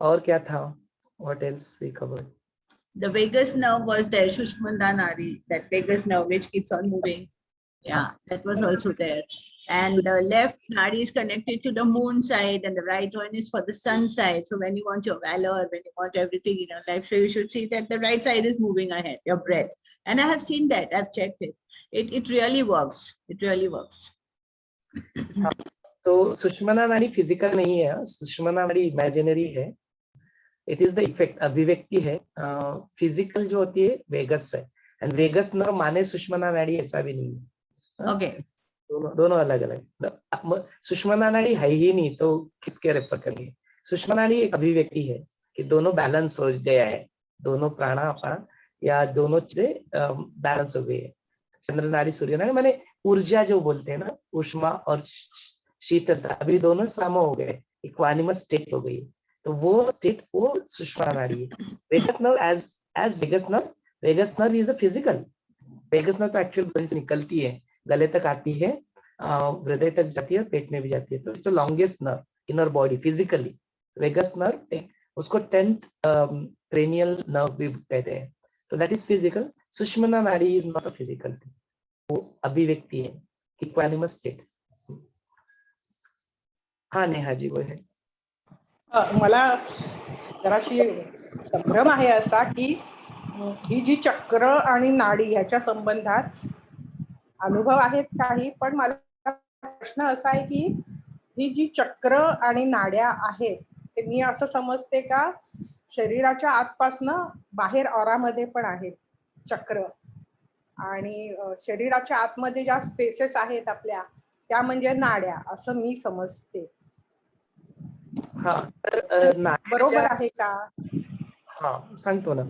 और क्या था? What else we covered? The vagus nerve was there, Shushmanda Nadi, that vagus nerve which keeps on moving. Yeah, that was also there. And the left nadi is connected to the moon side, and the right one is for the sun side. So when you want your valor, when you want everything in your life, so you should see that the right side is moving ahead, your breath. And I have seen that, I've checked it. It really works. It really works. तो सुषुम्ना नाड़ी फिजिकल नहीं है, सुषुम्ना नाड़ी इमेजिनरी है. इट इज द इफेक्ट, अभिव्यक्ति है. फिजिकल जो होती है वेगस है, एंड वेगस नर्व माने सुषुम्ना नाड़ी ऐसा भी नहीं है. ओके, दोनों अलग अलग. सुषुम्ना नाड़ी है ही नहीं तो किसके रेफर करेंगे? सुषुम्ना नाड़ी एक अभिव्यक्ति है कि दोनों बैलेंस हो गया है, दोनों प्राणा अपान या दोनों चीजें बैलेंस हो गई है. चंद्र नाड़ी, सूर्य नाड़ी माने ऊर्जा जो बोलते हैं ना, उष्मा और शीतलता, अभी दोनों सम हो गए, इक्वानिमस स्टेट हो गई. तो वो स्टेट वो सुषुम्ना नाड़ी है. Vagus nerve as vagus nerve is a physical. Vagus nerve तो एक्चुअल ब्रेन से निकलती है, गले तक आती है, हृदय तक जाती है, पेट में भी जाती है. तो it's a longest nerve in our body physically. Vagus nerve, उसको 10th क्रेनियल नर्व भी कहते हैं. तो that is physical. Sushumna nadi is not a physical thing, वो अभिव्यक्ति है, इक्वानिमस स्टेट. हाँ नेहा जी, वो है. मला जराशी संभ्रम आहे असा की ही जी चक्र आणि नाडी ह्याच्या संबंधात अनुभव आहेत काही, पण मला प्रश्न असा आहे की ही जी चक्र आणि नाड्या आहेत ते मी असं समजते का शरीराच्या आतपासनं बाहेर ऑरामध्ये पण आहेत चक्र, आणि शरीराच्या आतमध्ये ज्या स्पेसेस आहेत आपल्या त्या म्हणजे नाड्या असं मी समजते. हा, तर बरोबर आहे का? हा, सांगतो ना.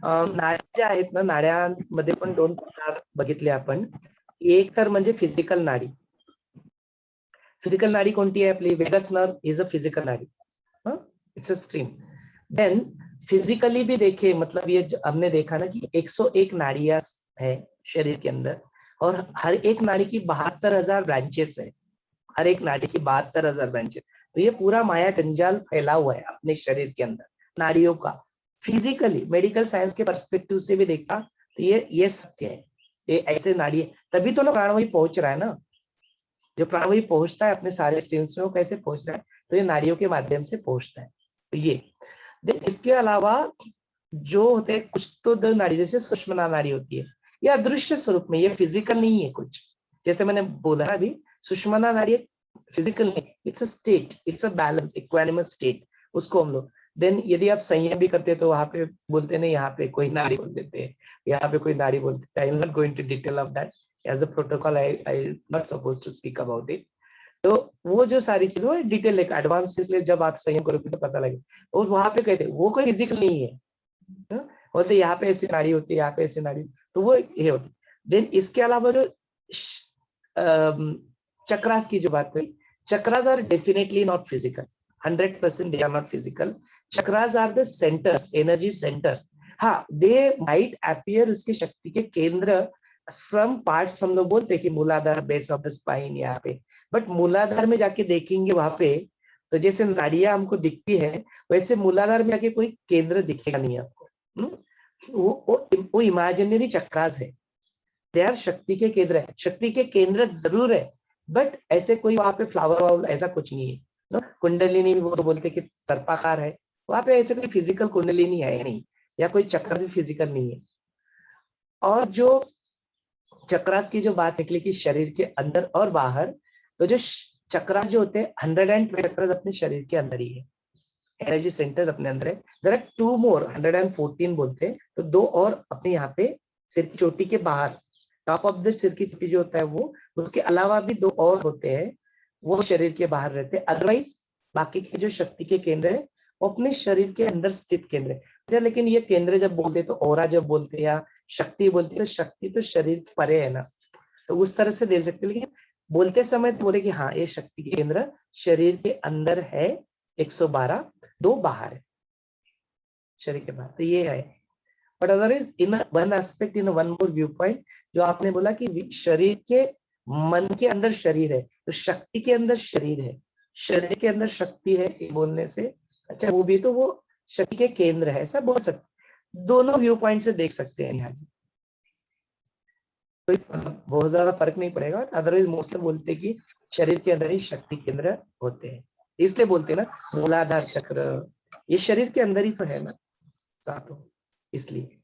नाड्या ज्या आहेत ना, नाड्यांमध्ये पण 2 प्रकार बघितले आपण. एक तर म्हणजे फिजिकल नाडी. फिजिकल नाडी कोणती आहे आपली? Vagus nerve is a physical nadi. It's a stream. Then physically भी देखे, मतलब ये हमने देखा ना कि 101 नाड़ियां है शरीर के अंदर, और हर एक नाड़ी की 72,000 ब्रांचेस है. हर एक नाड़ी की 72,000 ब्रांचेस. तो ये पूरा माया जंजाल फैला हुआ है अपने शरीर के अंदर नाड़ियों का. फिजिकली मेडिकल साइंस के पर्सपेक्टिव से भी देखा तो ये सत्य है. ये ऐसे नाड़ी है, तभी तो ना प्राणवायु पहुंच रहा है ना. जो प्राणवायु पहुंचता है अपने सारे स्ट्रीम्स में, वो कैसे पहुंच रहा है? तो ये नाड़ियों के माध्यम से पहुंचता है. तो ये इसके अलावा जो होते हैं कुछ तो 2 नाड़ी, जैसे सुषुम्ना नाड़ी होती है, ये अदृश्य स्वरूप में, ये फिजिकल नहीं है कुछ. जैसे मैंने बोला अभी, सुषुम्ना नाड़ी फिजिकल नहीं, it's a state, it's a balance, equanimous state, उसको हम लोग देन यदि आप संयम भी करते हैं तो वहां पे बोलते नहीं, यहाँ पे कोई नाड़ी बोल देते हैं, यहाँ पे कोई नाड़ी बोल देते हैं। I am not going to detail of that as a protocol, I not suppose to speak about it. तो वो जो सारी चीजें वो डिटेल एक एडवांस, इसलिए जब आप संयम करोगे तो पता लगे। और वहां पे कहते वो कोई फिजिकल नहीं है, बोलते यहाँ पे ऐसी नाड़ी होती है, यहाँ पे ऐसी नाड़ी, तो वो ये होती। देन इसके अलावा जो चक्रास की जो बात हुई, chakras are definitely not physical, 100% they are not physical. Chakras are the centers, energy centers. हाँ, they might appear उसकी शक्ति के केंद्र, some parts हम लोग बोलते हैं कि मूलाधार, बेस ऑफ द स्पाइन यहाँ पे, बट मूलाधार में जाके देखेंगे वहां पे तो जैसे नाड़ियां हमको दिखती है वैसे मूलाधार में आके कोई केंद्र दिखेगा नहीं आपको। वो इमेजिनरी चक्रास है, दे आर शक्ति के केंद्र है, शक्ति के केंद्र जरूर है, बट ऐसे कोई वहां पे फ्लावर वाउल ऐसा कुछ नहीं है। कुंडलिनी वो तो बोलते कि सर्पाकार है, वहां पे ऐसे कोई फिजिकल कुंडलिनी है नहीं, या कोई चक्र भी फिजिकल नहीं है। और जो चक्रास की जो बात निकली कि शरीर के अंदर और बाहर, तो जो चक्रास जो होते हैं 112 चक्रास अपने शरीर के अंदर ही है, एनर्जी सेंटर्स अपने अंदर है। देयर आर 2 मोर, 114 बोलते हैं, तो 2 और अपने यहाँ पे सिर की चोटी के बाहर, टॉप ऑफ द सिर की चोटी जो होता है वो, उसके अलावा भी 2 और होते हैं, वो शरीर के बाहर रहते हैं। अदरवाइज बाकी के जो शक्ति के केंद्र है वो अपने शरीर के अंदर स्थित केंद्र है। लेकिन ये केंद्र जब बोलते तो ओरा जब बोलते या शक्ति बोलते तो शक्ति तो शरीर के परे है ना, तो उस तरह से दे सकते। लेकिन बोलते समय तो बोले कि हाँ ये शक्ति के केंद्र शरीर के अंदर है 112, 2 बाहर है शरीर के बाहर, तो ये है। But otherwise in one aspect, in one more view point, जो आपने बोला कि शरीर के मन के अंदर शरीर है, तो शक्ति के अंदर शरीर है, शरीर के अंदर शक्ति है, बोलने से अच्छा वो भी तो वो शक्ति के केंद्र है, ऐसा बोल सकते। दोनों व्यू पॉइंट से देख सकते हैं यहाँ जी, कोई बहुत ज्यादा फर्क नहीं पड़ेगा। अदरवाइज मोस्टली बोलते कि शरीर के अंदर ही शक्ति केंद्र होते हैं, इसलिए बोलते हैं ना मूलाधार चक्र, ये शरीर के अंदर ही तो है ना सातों, इसलिए।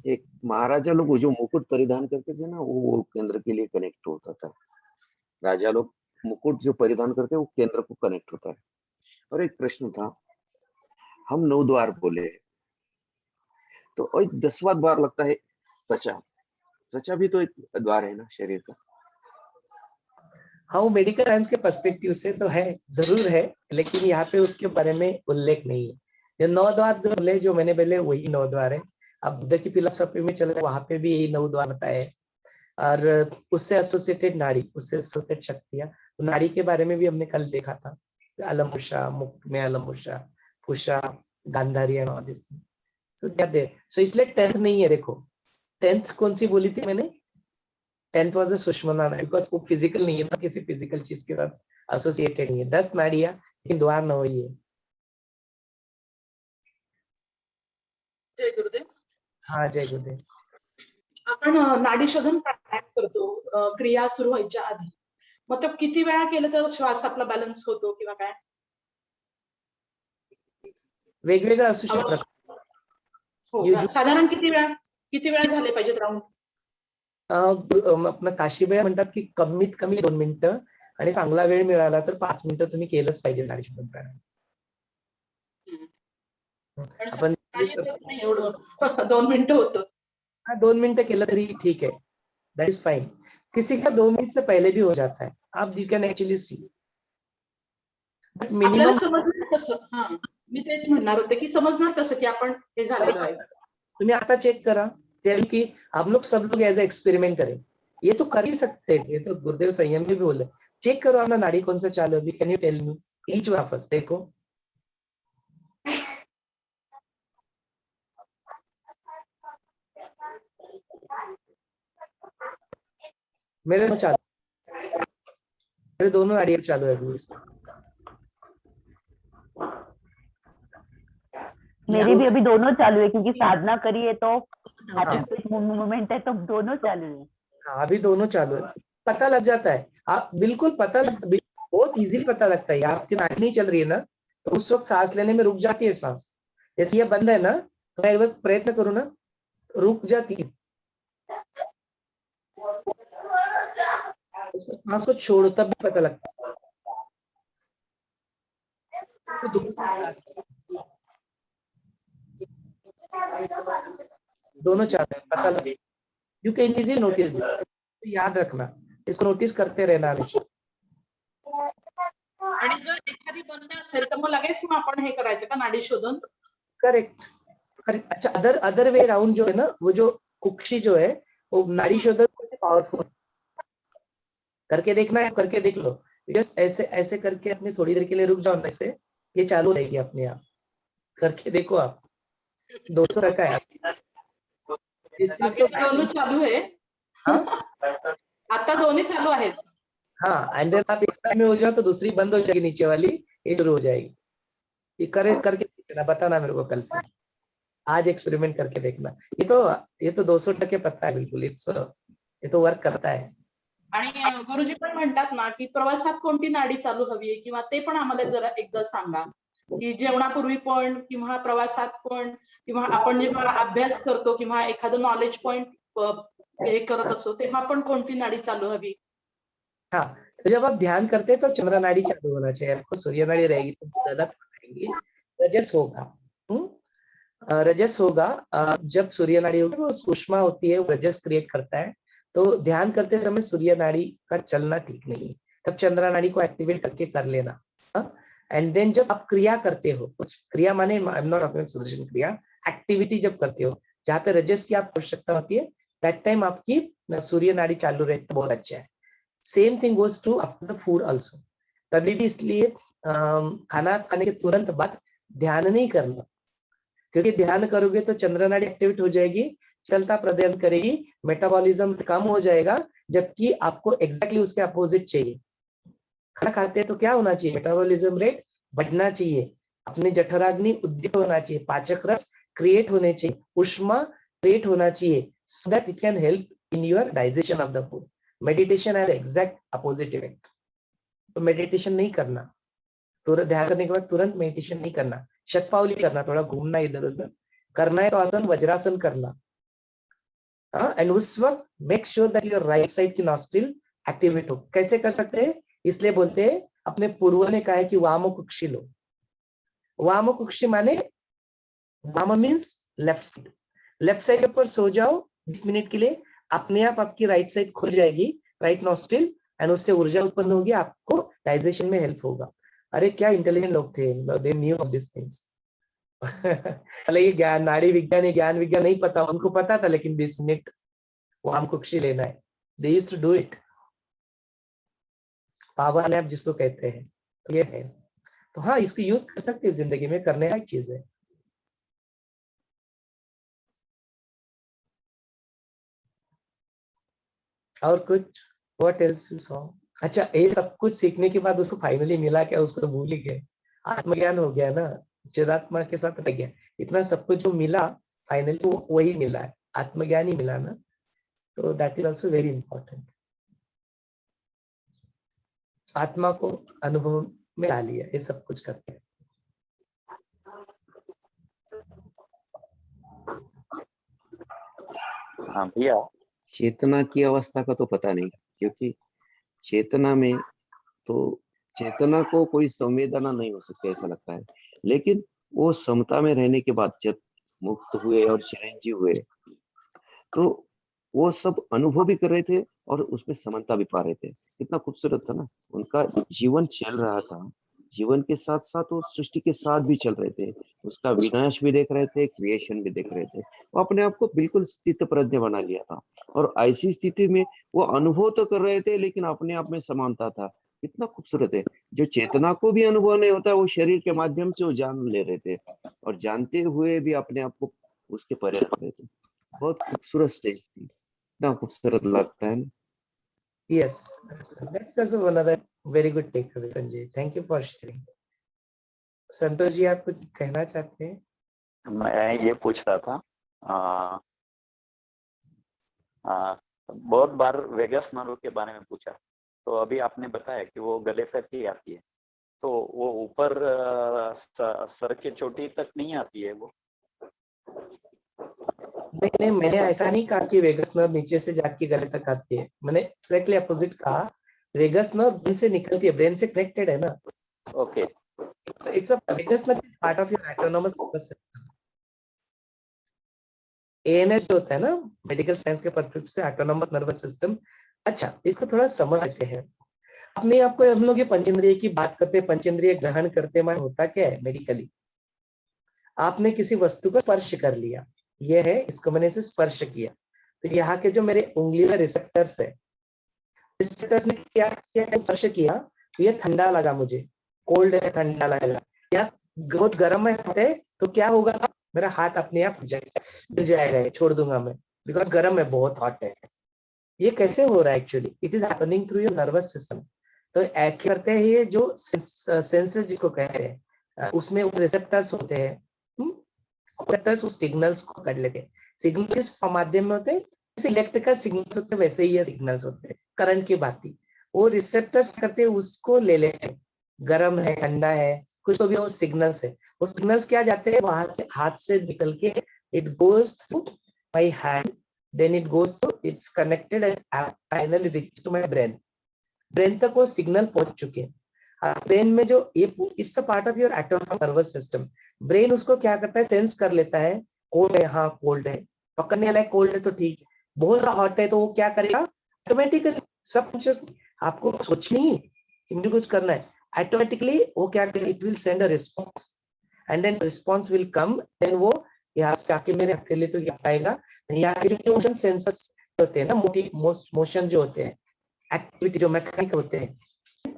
एक महाराजा लोग जो मुकुट परिधान करते थे ना, वो केंद्र के लिए कनेक्ट होता था। राजा लोग मुकुट जो परिधान करते हैं वो केंद्र को कनेक्ट होता है। और एक प्रश्न था, हम 9 द्वार बोले तो एक 10वां द्वार लगता है त्वचा, त्वचा भी तो एक द्वार है ना शरीर का। हाँ, वो मेडिकल साइंस के पर्सपेक्टिव से तो है, जरूर है, लेकिन यहाँ पे उसके बारे में उल्लेख नहीं है। ये 9 द्वार जो बोले, जो मैंने बोले वही 9 द्वार है। अब बुद्ध की फिलोसफी में चले वहां पे भी यही 9 द्वार बताए, और उससे एसोसिएटेड नाड़ी, उससे एसोसिएटेड शक्तियां, तो नाड़ी के बारे में भी हमने कल देखा था, अलमुषा, मुख में Alamusha, Kusha, Gandhari and all this thing. So क्या दे, सो इसलिए 10th नहीं है। देखो 10th कौन सी बोली थी मैंने, 10th वाज सुषुम्ना नाड़ी, बिकॉज वो फिजिकल नहीं है ना, किसी फिजिकल चीज के साथ एसोसिएटेड नहीं है। 10 नाड़ियां, लेकिन द्वार 9 ही है। जय गुरुदेव। हाँ जय गुरुदेव। आपण नाडी शोधन प्राणायाम करतो क्रिया सुरू व्हायच्या आधी, मतलब किती वेळा केलं तर श्वास आपला बॅलन्स होतो किंवा काय? वेगवेगळं असू शकतं। हो, साधारण किती वेळा झाले पाहिजेत राऊंड? आपलं काशीबाई म्हणतात की कमीत कमी 2 मिनिटं, आणि चांगला वेळ मिळाला तर 5 मिनिटं तुम्ही केलंच पाहिजे नाडी शोधन प्राणायाम। आपण 2 मिनिटं होतं। हाँ 2 मिनट केलं तरी ठीक है, दैट इज फाइन। किसी का 2 मिनट से पहले भी हो जाता है, आप you can actually see, but आपल्याला मिनिमम समजणार कसं? हा, मी तेच म्हणणार होते की समजणार कसं की आपण हे झालेलं आहे? तुम्ही आता चेक करा, टेल कि हम लोग सब लोग एज एक्सपेरिमेंट करें, ये तो कर ही सकते हैं, ये तो गुरुदेव संयम भी बोल रहे। चेक करो अपना नाड़ी कौन सा चालू है, can you tell me each one of us, देखो मेरे में चालू, मेरे दोनों नाड़ियां चालू है अभी। मेरी भी अभी दोनों चालू है, क्योंकि साधना करी है तो मूवमेंट है, तो दोनों चालू है। हाँ अभी दोनों चालू है, पता लग जाता है, आप बिल्कुल पता बहुत इजीली पता लगता है। आपकी नाड़ी नहीं चल रही है ना, तो उस वक्त सांस लेने में रुक जाती है सांस, जैसे ये बंद है ना, तो मैं एक बार प्रयत्न करूँ ना, रुक जाती है, सांस को छोड़ो तब भी पता लगता है। तो दोनों चाहते हैं पता लगे। यू कैन इजीली नोटिस, याद रखना, इसको नोटिस करते रहना हमेशा। आणि जर एखादी बंद असेल तर मग लगेच मग आपण हे करायचं का नाडी शोधून? Correct correct. अच्छा, अदर वे राउंड जो है ना, वो जो कुक्षी जो है वो नाड़ी शोधन पावरफुल करके देखना है, करके देख लो। बिकॉज ऐसे ऐसे करके अपने थोड़ी देर के लिए रुक जाओ ना, ऐसे ये चालू रहेगी अपने आप, करके देखो आप। 200 रखा है दोनों चालू आहे। आता दोन्ही चालू आहेत। हाँ, एंड देन आप एक साइड में हो जाओ तो दूसरी बंद हो जाएगी, नीचे वाली ये शुरू हो जाएगी। ये करके देखना, बताना मेरे को कल से। आज एक्सपेरिमेंट करके देखना। ये तो 200% पता है बिल्कुल, ये तो वर्क करता है। आणि गुरुजी पण म्हणतात ना की प्रवासात कोणती नाडी चालू हवी आहे, किंवा ते पण आम्हाला जरा एकदा सांगा की जेवणापूर्वी पण, किंवा प्रवासात पण, किंवा आपण जेव्हा अभ्यास करतो किंवा एखादं नॉलेज पॉइंट हे करत असतो तेव्हा पण कोणती नाडी चालू हवी? हाँ, तो जब आप ध्यान करते हैं तो चंद्र नाड़ी चालू होना चाहिए। आपको सूर्य नाड़ी रहेगी तो ज्यादा पकड़ेंगे, रजस होगा। रजस होगा, जब सूर्य नाड़ी होगी वो ऊष्मा होती है, वो रजस क्रिएट करता है। तो ध्यान करते समय सूर्य नाड़ी का चलना ठीक नहीं है, तब चंद्र नाड़ी को एक्टिवेट करके कर लेना। एंड देन जब आप क्रिया करते हो, कुछ क्रिया माने आई एम नॉट टॉकिंग सुदर्शन क्रिया, एक्टिविटी जब करते हो जहाँ पे रजस की आप आवश्यकता होती है, दैट टाइम आपकी सूर्य नाड़ी चालू रहे तो बहुत अच्छा है। Same thing goes to after the food also. कभी भी इसलिए खाना खाने के तुरंत बाद ध्यान नहीं करना, क्योंकि ध्यान करोगे तो चंद्र नाड़ी एक्टिवेट हो जाएगी, चलता प्रदान करेगी, मेटाबॉलिज्म कम हो जाएगा, जबकि आपको एग्जैक्टली उसके अपोजिट चाहिए। खाना खाते हैं तो क्या होना चाहिए? मेटाबॉलिज्म रेट बढ़ना चाहिए, अपने जठराग्नि उद्दीपित होना चाहिए, पाचक रस क्रिएट होने चाहिए, ऊष्मा क्रिएट होना चाहिए, so that it can help in your digestion of the food. Meditation has exact opposite effect. तो मेडिटेशन नहीं करना, तुरंत ध्यान करने के बाद तुरंत मेडिटेशन नहीं करना, शतपावली करना, थोड़ा घूमना इधर उधर करना है तो आसन वज्रासन करना। एंड उस वक्त make sure that your right side की नॉस्ट्रिल एक्टिवेट हो। कैसे कर सकते हैं? इसलिए बोलते हैं, अपने पूर्व ने कहा है कि वाम कुक्षी लो। वाम कुक्षी माने, वाम means left side. Left side पर सो जाओ 20 मिनट के लिए, अपने आप आपकी राइट साइड खुल जाएगी, राइट नॉस्ट्रिल, एंड उससे ऊर्जा उत्पन्न होगी, आपको डाइजेशन में हेल्प होगा। अरे क्या इंटेलिजेंट लोग थे, they knew of this things. ये ज्ञान, नाड़ी विज्ञान, ज्ञान विज्ञान नहीं पता, उनको पता था, लेकिन 20 मिनट वाम कुक्षी लेना है, they used to do it. Power nap जिसको कहते हैं, तो ये है। तो हाँ, इसको यूज कर सकते हैं जिंदगी में, करने लायक चीज है। और कुछ? What else you saw? अच्छा, ये सब कुछ सीखने के बाद उसको फाइनली मिला क्या? उसको तो भूल ही गए, आत्मज्ञान हो गया ना, चिदात्मा के साथ रह गया। इतना सब कुछ जो मिला फाइनली वो वही मिला है, आत्मज्ञान ही मिला ना। तो that is also very important. आत्मा को अनुभव में ला लिया, ये सब कुछ करते हैं। हाँ भैया, चेतना की अवस्था का तो पता नहीं, क्योंकि चेतना में तो चेतना को कोई संवेदना नहीं हो सकती ऐसा लगता है, लेकिन वो समता में रहने के बाद जब मुक्त हुए और चिरंजीव हुए तो वो सब अनुभव भी कर रहे थे और उसमें समानता भी पा रहे थे। कितना खूबसूरत था ना, उनका जीवन चल रहा था, जीवन के साथ साथ वो सृष्टि के साथ भी चल रहे थे, उसका विनाश भी देख रहे थे, क्रिएशन भी देख रहे थे। वो अपने आप को बिल्कुल स्थित प्रज्ञ बना लिया था, और ऐसी स्थिति में वो अनुभव तो कर रहे थे लेकिन अपने आप में समानता था। कितना खूबसूरत है। जो चेतना को भी अनुभव नहीं होता, वो शरीर के माध्यम से वो जान ले रहे थे, और जानते हुए भी अपने आप को उसके परे रख रहे थे। बहुत खूबसूरत स्टेज थी, इतना खूबसूरत लगता है ना। Yes, that's also another very good takeaway, Sanjay. Thank you for sharing. Santosh ji, आप कुछ कहना चाहते हैं? मैं ये पूछ रहा था, बहुत बार वेगस नर्व के बारे में पूछा, तो अभी आपने बताया कि वो गले तक ही आती है, तो वो ऊपर सर के चोटी तक नहीं आती है वो? नहीं, मैंने ऐसा नहीं कहा कि वेगस नर्व नीचे से जाके गले तक आती है। मैंने एक्जैक्टली अपोजिट कहा वेगस नर्व ब्रेन से निकलती है, ब्रेन से कनेक्टेड है ना। Okay So it's a vagus nerve is part of your autonomous nervous system. ANS जो होता है ना मेडिकल साइंस के परस्पेक्टिव से ऑटोनोमस नर्वस सिस्टम। अच्छा, इसको थोड़ा समझ लेते हैं। अपने आपको हम लोग ये पंचेंद्रिय की बात करते हैं, पंचेंद्रिय ग्रहण करते हैं, होता क्या है मेडिकली? आपने किसी वस्तु को स्पर्श कर लिया, ये है, इसको मैंने इसे स्पर्श किया, तो यहाँ के जो मेरे उंगली में रिसेप्टर्स है, रिसेप्टर्स ने क्या किया, स्पर्श किया तो ये ठंडा लगा मुझे, कोल्ड है, ठंडा लगा, या बहुत गर्म है तो क्या होगा, मेरा हाथ अपने आप जल जाएगा, छोड़ दूंगा मैं, बिकॉज गर्म है, बहुत हॉट है। ये कैसे हो रहा है? Actually it is happening through your nervous system. तो ऐड करते हैं ये जो सेंसेस जिसको कहते हैं, उसमें रिसेप्टर्स होते हैं, रिसेप्टर्स उस सिग्नल्स को कर लेते हैं। सिग्नल किस माध्यम में होते हैं? जैसे इलेक्ट्रिकल सिग्नल्स होते हैं वैसे ही ये सिग्नल्स होते हैं, करंट की बात थी। वो रिसेप्टर्स करते हैं, उसको ले लेते हैं, गर्म है, ठंडा है, कुछ तो भी वो सिग्नल्स है। वो सिग्नल्स क्या जाते हैं वहां से, हाथ से निकल के it goes through my hand, then it goes to, it's connected and finally reach to my brain. Brain तक वो सिग्नल पहुंच चुके हैं। ब्रेन में जो ये it's a part of your autonomous nervous system. Brain उसको क्या करता है, सेंस कर लेता है, कोल्ड है, हाँ कोल्ड है, पकड़ने वाला है, कोल्ड है तो ठीक, बहुत हॉट है तो वो क्या करेगा, ऑटोमेटिकली सबकॉन्शियस, आपको सोच नहीं कि मुझे कुछ करना है, ऑटोमेटिकली वो क्या करेगा, it will send a response and then response will come, then वो यहाँ से आके मेरे अकेले तो क्या आएगा, यहाँ के जो मोशन सेंसर्स होते हैं ना, मोशन जो होते हैं, एक्टिविटी जो मैकेनिक होते हैं,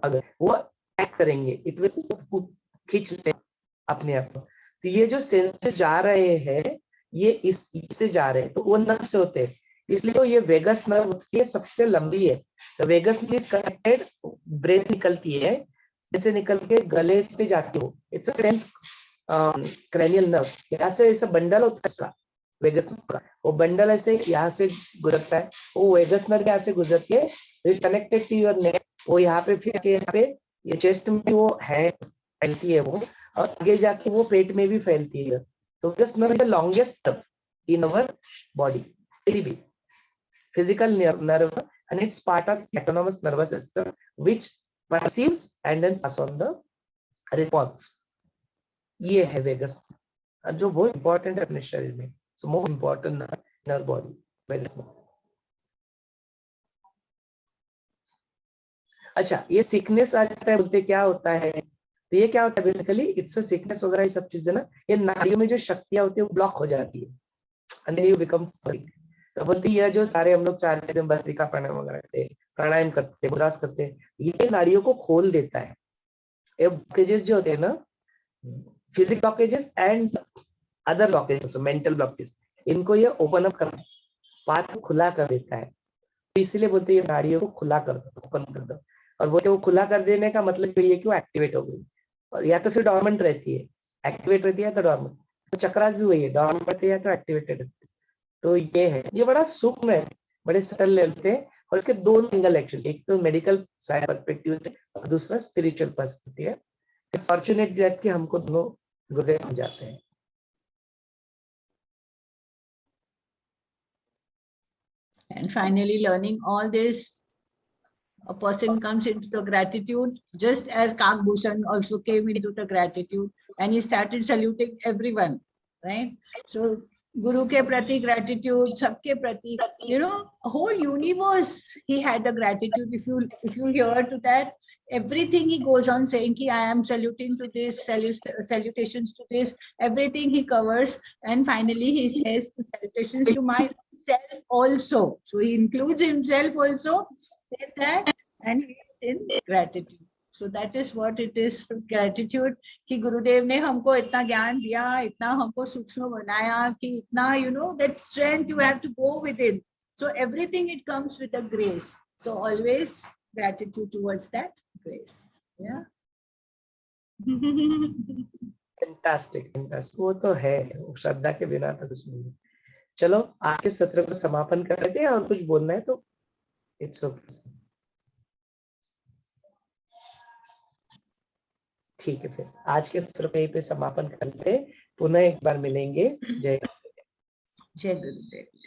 अगर वो एक्ट करेंगे, इट विल खींच ले अपने आप को। तो ये जो सेंसर जा रहे हैं ये इससे जा रहे हैं, तो वो नर्व से होते हैं, इसलिए तो ये वेगस नर्व ये सबसे लंबी है। तो vagus nerve is connected, brain निकलती है, जैसे निकल के गले से जाती हो, इट्स अ क्रेनियल नर्व, यहाँ से ऐसा बंडल होता है इसका, वेगस नर्व का, वो बंडल ऐसे यहाँ से गुजरता है, वो वेगस नर्व यहाँ से गुजरती है, is connected to your neck, वो यहाँ पे फिर यहाँ पे ये चेस्ट में वो है, फैलती है वो, और आगे जाके वो पेट में भी फैलती है। तो vagus nerve is the longest nerve in our body, physical nerve, and it's part of autonomous nervous system which perceives and then pass on the response. ये है वेगस, जो बहुत इंपॉर्टेंट है अपने शरीर में, so most important in our body, vagus nerve. अच्छा, ये सिकनेस आ जाता है, बोलते क्या होता है, तो ये क्या होता है बेसिकली, इट्स अ सिकनेस वगैरह ये सब चीजें ना, ये नाड़ियों में जो शक्तियां होती है वो ब्लॉक हो जाती है, एंड यू बिकम फ्री। तो बोलती है जो सारे हम लोग 4 जैसे भस्त्रिका प्राणायाम वगैरह करते हैं, प्राणायाम करते हैं, मुद्रास करते हैं, ये नाड़ियों को खोल देता है। ये ब्लॉकेजेस जो होते हैं ना, physical blockages and other blockages, mental blockages, इनको ये ओपन अप कर, पाथ को खुला कर देता है। इसलिए बोलते हैं नाड़ियों को खुला कर दो, ओपन कर दो, और बोलते वो खुला कर देने का मतलब ये कि वो एक्टिवेट हो गई, और या तो फिर डॉर्मेंट रहती है, एक्टिवेट रहती है तो डॉर्मेंट, तो चक्रास भी वही है, डॉर्मेंट रहती है तो एक्टिवेटेड रहती है। तो ये है, ये बड़ा सूक्ष्म है, बड़े सटल लेवल पे, और इसके दो एंगल एक्चुअली, एक तो मेडिकल साइड पर्सपेक्टिव है और दूसरा स्पिरिचुअल पर्सपेक्टिव है। फॉर्चुनेट दैट कि हमको दोनों गुरुदेव हो जाते हैं। And finally, learning all this, a person comes into the gratitude, just as Kak Bhushan also came into the gratitude, and he started saluting everyone, right? So Guru ke prati gratitude, sabke prati, you know, whole universe he had a gratitude. If you hear to that, everything he goes on saying ki I am saluting to this, salutations to this, everything he covers, and finally he says salutations to myself also. So he includes himself also in that, and he is in gratitude. So that is what it is, gratitude, कि गुरुदेव ने हमको इतना ज्ञान दिया, इतना हमको सूक्ष्म बनाया, कि इतना, you know, that strength you have to go within. So everything it comes with a grace. So always gratitude towards that grace. Yeah. Fantastic, fantastic, वो तो है, श्रद्धा के बिना तो कुछ नहीं। चलो आज के सत्र को समापन कर देते हैं, और कुछ बोलना है तो इट्स ओके। ठीक है, फिर आज के सत्र पे समापन करते, पुनः एक बार मिलेंगे। जय जय गुरुदेव।